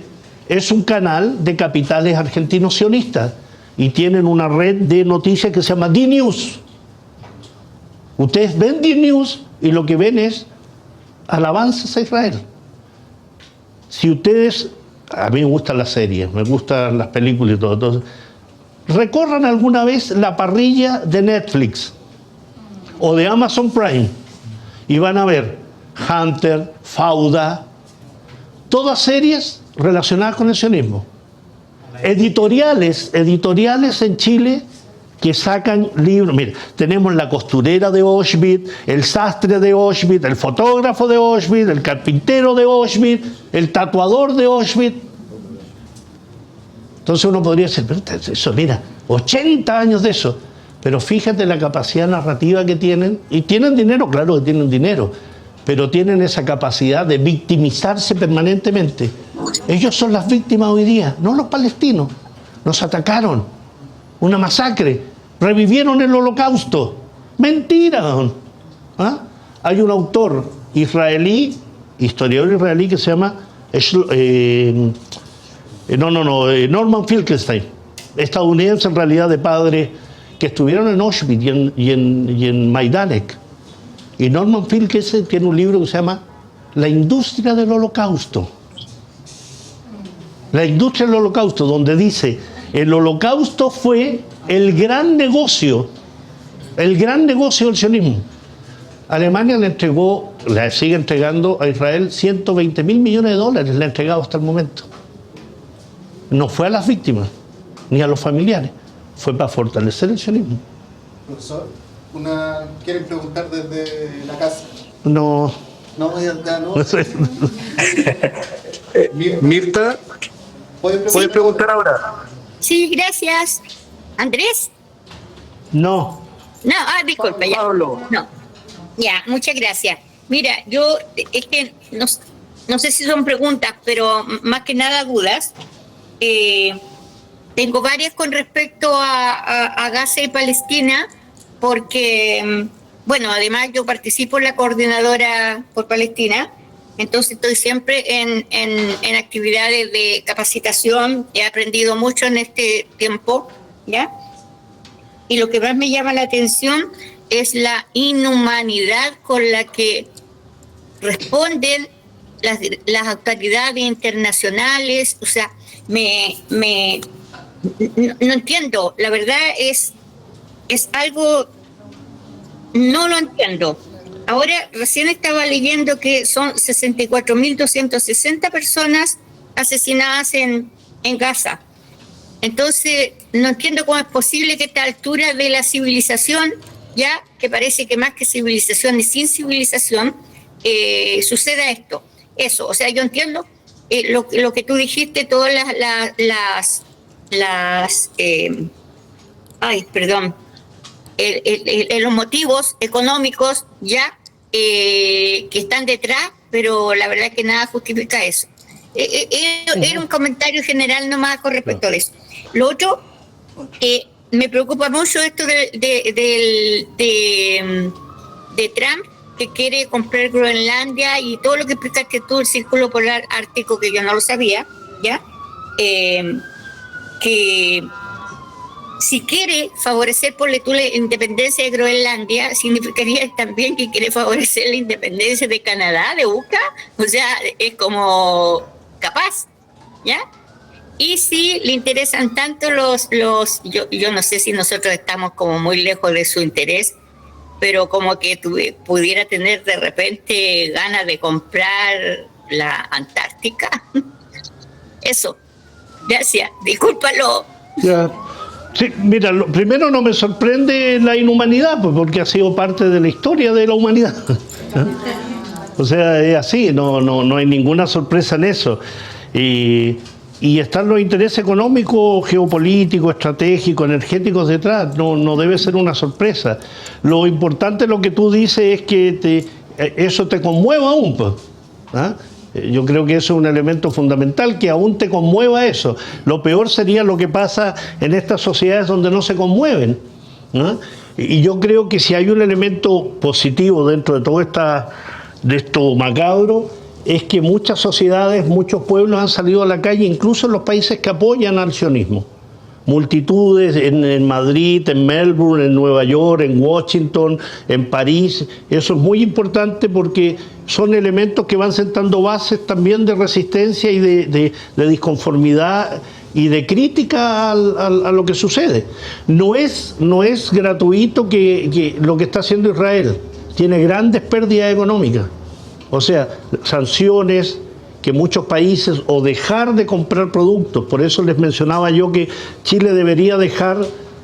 es un canal de capitales argentinos sionistas y tienen una red de noticias que se llama D-News. Ustedes ven D-News y lo que ven es alabanzas a Israel. Si ustedes, a mí me gustan las series, me gustan las películas y todo, entonces, recorran alguna vez la parrilla de Netflix o de Amazon Prime y van a ver Hunter, Fauda, todas series relacionadas con el sionismo. Editoriales en Chile que sacan libros. Mira, tenemos la costurera de Auschwitz, el sastre de Auschwitz, el fotógrafo de Auschwitz, el carpintero de Auschwitz, el tatuador de Auschwitz. Entonces uno podría decir, pero eso, mira, 80 años de eso. Pero fíjate la capacidad narrativa que tienen. Y tienen dinero, claro que tienen dinero, pero tienen esa capacidad de victimizarse permanentemente. Ellos son las víctimas hoy día, no los palestinos. Nos atacaron, una masacre, revivieron el Holocausto. Mentira. ¿Ah? Hay un autor israelí, historiador israelí, que se llama Norman Finkelstein, estadounidense en realidad de padre, que estuvieron en Auschwitz y en Majdanek. Y Norman Finkelstein tiene un libro que se llama La industria del Holocausto. La industria del Holocausto, donde dice, el Holocausto fue el gran negocio del sionismo. Alemania le sigue entregando a Israel 120.000 millones de dólares, le ha entregado hasta el momento. No fue a las víctimas, ni a los familiares, fue para fortalecer el sionismo. Profesor, ¿quieren preguntar desde la casa? No. No, ya no. Mirta, ¿puedes preguntar ahora? Sí, gracias. ¿Andrés? No. No, disculpa, ya. Pablo. No. Ya, muchas gracias. Mira, yo es que no sé si son preguntas, pero más que nada dudas. Tengo varias con respecto a Gaza y Palestina, porque, bueno, además yo participo en la coordinadora por Palestina, entonces estoy siempre en actividades de capacitación, he aprendido mucho en este tiempo, ¿ya? Y lo que más me llama la atención es la inhumanidad con la que responden las autoridades internacionales. O sea, no entiendo, la verdad es algo, no lo entiendo. Ahora recién estaba leyendo que son 64.260 personas asesinadas en Gaza. Entonces, no entiendo cómo es posible que a esta altura de la civilización, ya que parece que más que civilización y sin civilización, suceda esto. Eso, o sea, yo entiendo lo que tú dijiste, todas los motivos económicos ya que están detrás, pero la verdad es que nada justifica eso. Era un comentario general nomás con respecto a eso. Lo otro, me preocupa mucho esto de Trump, que quiere comprar Groenlandia y todo lo que explicaste tú, el Círculo Polar Ártico, que yo no lo sabía, ¿ya? Que si quiere favorecer, por la independencia de Groenlandia, significaría también que quiere favorecer la independencia de Canadá, de UCA, o sea, es como capaz, ¿ya? Y si le interesan tanto yo no sé si nosotros estamos como muy lejos de su interés, pero como que pudiera tener de repente ganas de comprar la Antártica. Eso. Gracias. Discúlpalo. Ya. Sí, mira, primero no me sorprende la inhumanidad, pues porque ha sido parte de la historia de la humanidad. O sea, es así, no hay ninguna sorpresa en eso. Y están los intereses económicos, geopolíticos, estratégicos, energéticos detrás, no debe ser una sorpresa. Lo importante, lo que tú dices, es que eso te conmueva aún, pues. ¿Ah? Yo creo que eso es un elemento fundamental, que aún te conmueva eso. Lo peor sería lo que pasa en estas sociedades donde no se conmueven, ¿no? Y yo creo que si hay un elemento positivo dentro de todo esto macabro, es que muchas sociedades, muchos pueblos han salido a la calle, incluso en los países que apoyan al sionismo. Multitudes en Madrid, en Melbourne, en Nueva York, en Washington, en París. Eso es muy importante porque son elementos que van sentando bases también de resistencia y de disconformidad y de crítica a lo que sucede. No es gratuito que lo que está haciendo Israel. Tiene grandes pérdidas económicas. O sea, sanciones, que muchos países, o dejar de comprar productos. Por eso les mencionaba yo que Chile debería dejar,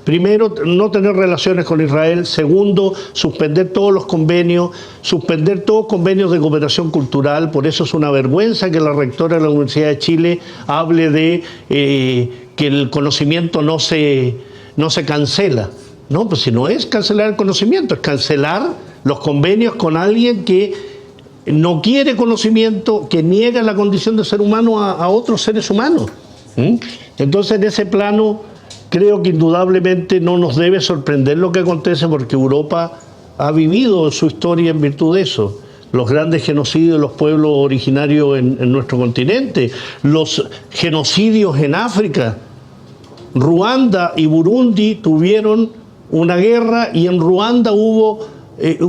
primero, no tener relaciones con Israel; segundo, suspender todos los convenios, suspender todos convenios de cooperación cultural. Por eso es una vergüenza que la rectora de la Universidad de Chile hable de que el conocimiento no se cancela. No, pues si no es cancelar el conocimiento, es cancelar los convenios con alguien que no quiere conocimiento, que niega la condición de ser humano a otros seres humanos. Entonces, en ese plano, creo que indudablemente no nos debe sorprender lo que acontece, porque Europa ha vivido su historia en virtud de eso. Los grandes genocidios de los pueblos originarios en nuestro continente, los genocidios en África. Ruanda y Burundi tuvieron una guerra y en Ruanda hubo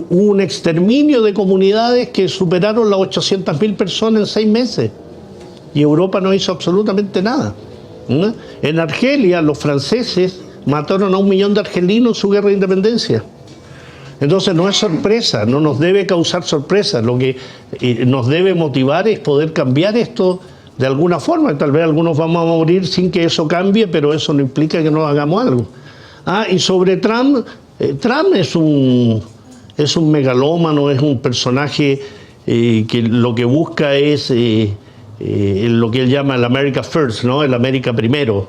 un exterminio de comunidades que superaron las 800.000 personas en 6 meses. Y Europa no hizo absolutamente nada. En Argelia, los franceses mataron a 1 millón de argelinos en su guerra de independencia. Entonces no es sorpresa, no nos debe causar sorpresa. Lo que nos debe motivar es poder cambiar esto de alguna forma. Tal vez algunos vamos a morir sin que eso cambie, pero eso no implica que no hagamos algo. Y sobre Trump, Trump es un megalómano, es un personaje que lo que busca es lo que él llama el America First, ¿no? El América primero.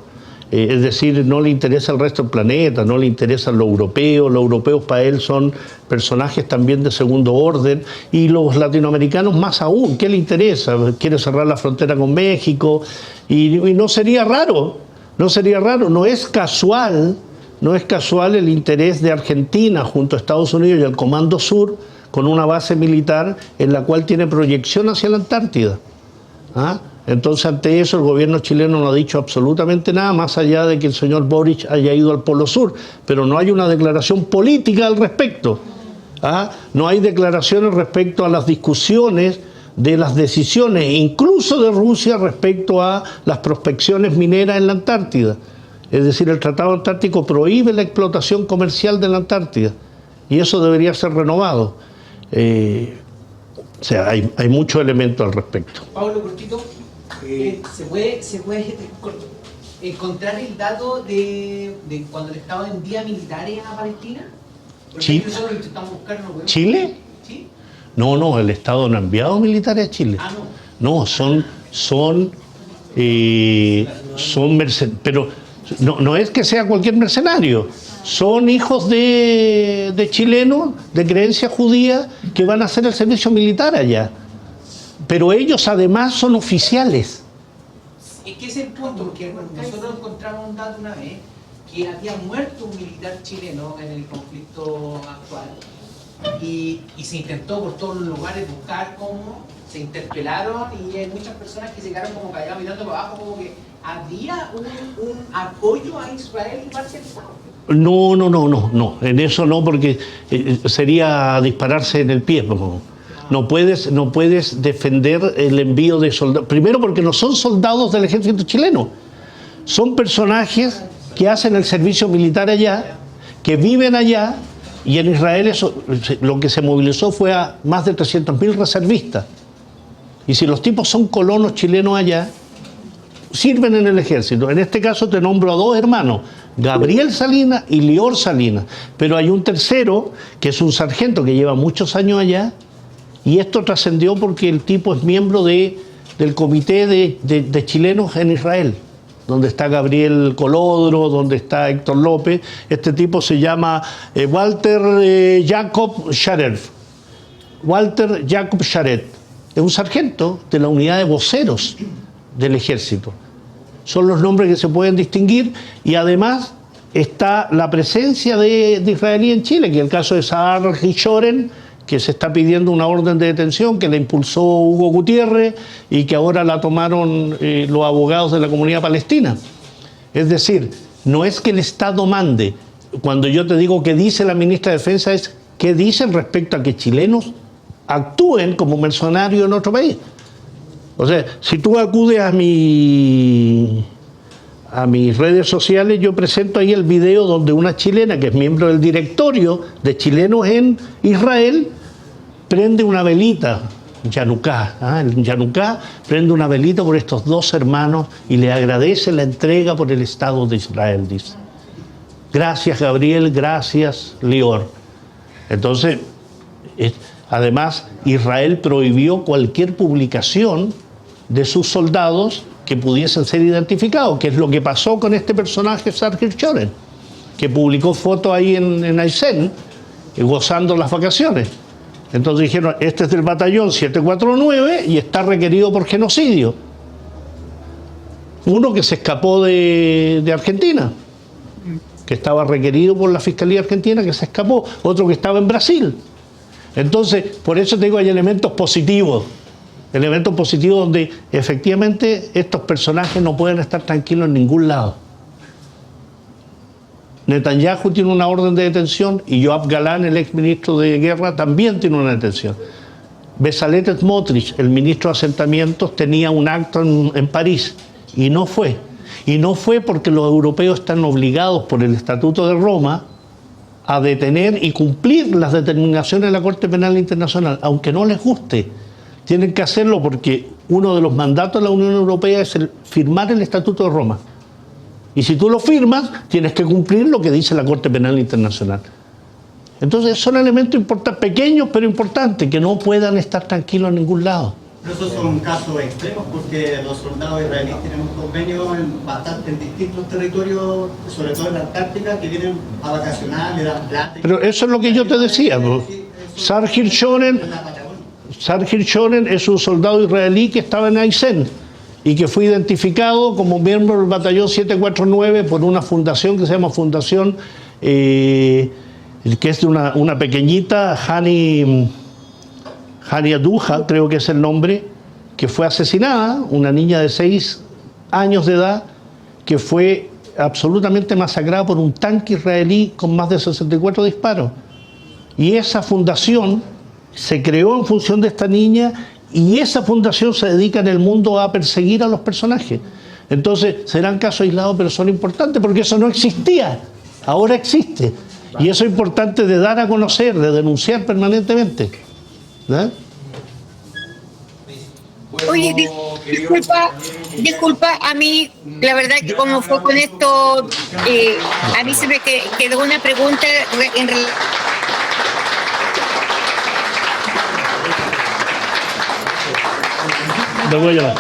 Es decir, no le interesa el resto del planeta, no le interesan los europeos para él son personajes también de segundo orden, y los latinoamericanos más aún. ¿Qué le interesa? Quiere cerrar la frontera con México, y no sería raro, no es casual el interés de Argentina junto a Estados Unidos y el Comando Sur, con una base militar en la cual tiene proyección hacia la Antártida. Entonces, ante eso, el gobierno chileno no ha dicho absolutamente nada, más allá de que el señor Boric haya ido al Polo Sur, pero no hay una declaración política al respecto. No hay declaraciones respecto a las discusiones de las decisiones, incluso de Rusia, respecto a las prospecciones mineras en la Antártida. Es decir, el Tratado Antártico prohíbe la explotación comercial de la Antártida, y eso debería ser renovado. O sea, hay muchos elementos al respecto. Pablo, cortito, ¿se puede encontrar el dato de cuando estaban en días militares a Palestina? Chile. Nosotros intentamos buscarlo, ¿no? ¿Chile? ¿Sí? No, el Estado no ha enviado militares a Chile. No, son mercenarios, pero no es que sea cualquier mercenario. Son hijos de chilenos de creencia judía que van a hacer el servicio militar allá. Pero ellos además son oficiales. Es que ese es el punto, porque nosotros encontramos un dato una vez que había muerto un militar chileno en el conflicto actual. y se intentó por todos los lugares buscar cómo se interpelaron y hay muchas personas que se quedaron como calladas mirando para abajo, como que había un apoyo a Israel y parte del Estado. No, en eso no, porque sería dispararse en el pie. No puedes defender el envío de soldados. Primero porque no son soldados del ejército chileno, son personajes que hacen el servicio militar allá, que viven allá, y en Israel lo que se movilizó fue a más de 300.000 reservistas. Y si los tipos son colonos chilenos allá, sirven en el ejército. En este caso te nombro a dos hermanos, Gabriel Salinas y Lior Salinas. Pero hay un tercero, que es un sargento que lleva muchos años allá, y esto trascendió porque el tipo es miembro del comité de chilenos en Israel, donde está Gabriel Colodro, donde está Héctor López. Este tipo se llama Walter Jacob Sharet. Walter Jacob Sharet. Es un sargento de la unidad de voceros del ejército. Son los nombres que se pueden distinguir, y además está la presencia de israelí en Chile, que es el caso de Sahar Hishoren, que se está pidiendo una orden de detención, que la impulsó Hugo Gutiérrez y que ahora la tomaron los abogados de la comunidad palestina. Es decir, no es que el Estado mande. Cuando yo te digo que dice la ministra de Defensa, es qué dicen respecto a que chilenos actúen como mercenarios en otro país. O sea, si tú acudes a mis redes sociales, yo presento ahí el video donde una chilena, que es miembro del directorio de chilenos en Israel, prende una velita, el Yanuká prende una velita por estos dos hermanos y le agradece la entrega por el Estado de Israel, dice. Gracias, Gabriel, gracias, Lior. Entonces, además, Israel prohibió cualquier publicación de sus soldados que pudiesen ser identificados, que es lo que pasó con este personaje, Sahar Hishoren, que publicó fotos ahí en Aysén, gozando las vacaciones. Entonces dijeron, este es del batallón 749 y está requerido por genocidio. Uno que se escapó de Argentina, que estaba requerido por la Fiscalía Argentina, que se escapó. Otro que estaba en Brasil. Entonces, por eso te digo, hay elementos positivos donde efectivamente estos personajes no pueden estar tranquilos en ningún lado. Netanyahu tiene una orden de detención y Yoav Galán, el ex ministro de Guerra, también tiene una detención. Bezalel Smotrich, el ministro de Asentamientos, tenía un acto en París y no fue. Y no fue porque los europeos están obligados por el Estatuto de Roma a detener y cumplir las determinaciones de la Corte Penal Internacional, aunque no les guste. Tienen que hacerlo porque uno de los mandatos de la Unión Europea es firmar el Estatuto de Roma. Y si tú lo firmas, tienes que cumplir lo que dice la Corte Penal Internacional. Entonces son elementos importantes, pequeños pero importantes, que no puedan estar tranquilos en ningún lado. Pero esos son casos extremos porque los soldados israelíes tienen un convenio en distintos territorios, sobre todo en la Antártica, que vienen a vacacionar, le dan plata. Pero eso es lo que yo te decía. Sahar Hishoren es un soldado israelí que estaba en Aysén y que fue identificado como miembro del batallón 749 por una fundación que se llama Fundación, que es de una pequeñita, Hani Aduja, creo que es el nombre, que fue asesinada, una niña de 6 años de edad, que fue absolutamente masacrada por un tanque israelí con más de 64 disparos. Y esa fundación se creó en función de esta niña, y esa fundación se dedica en el mundo a perseguir a los personajes. Entonces, serán casos aislados, pero son importantes, porque eso no existía, ahora existe. Y eso es importante de dar a conocer, de denunciar permanentemente. ¿Verdad? Oye, disculpa, a mí, la verdad que como fue con esto, a mí se me quedó una pregunta en relación. Me voy a llevar.